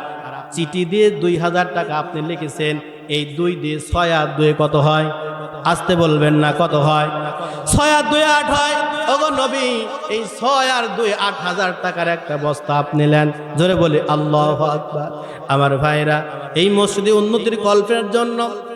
চিঠি দিয়ে 2000 টাকা আপনি লিখেছেন, এই 2 দিয়ে 6 আর 2 কত হয়? আসতে বলবেন না কত হয়? 6 আর 2 8 হয়। ওগো নবী, এই 6 আর 2 8000 টাকার একটা বস্তা আপনি নেন। জোরে বলি আল্লাহু আকবার। আমার ভাইরা, এই মসজিদে উন্নতির কল্পের জন্য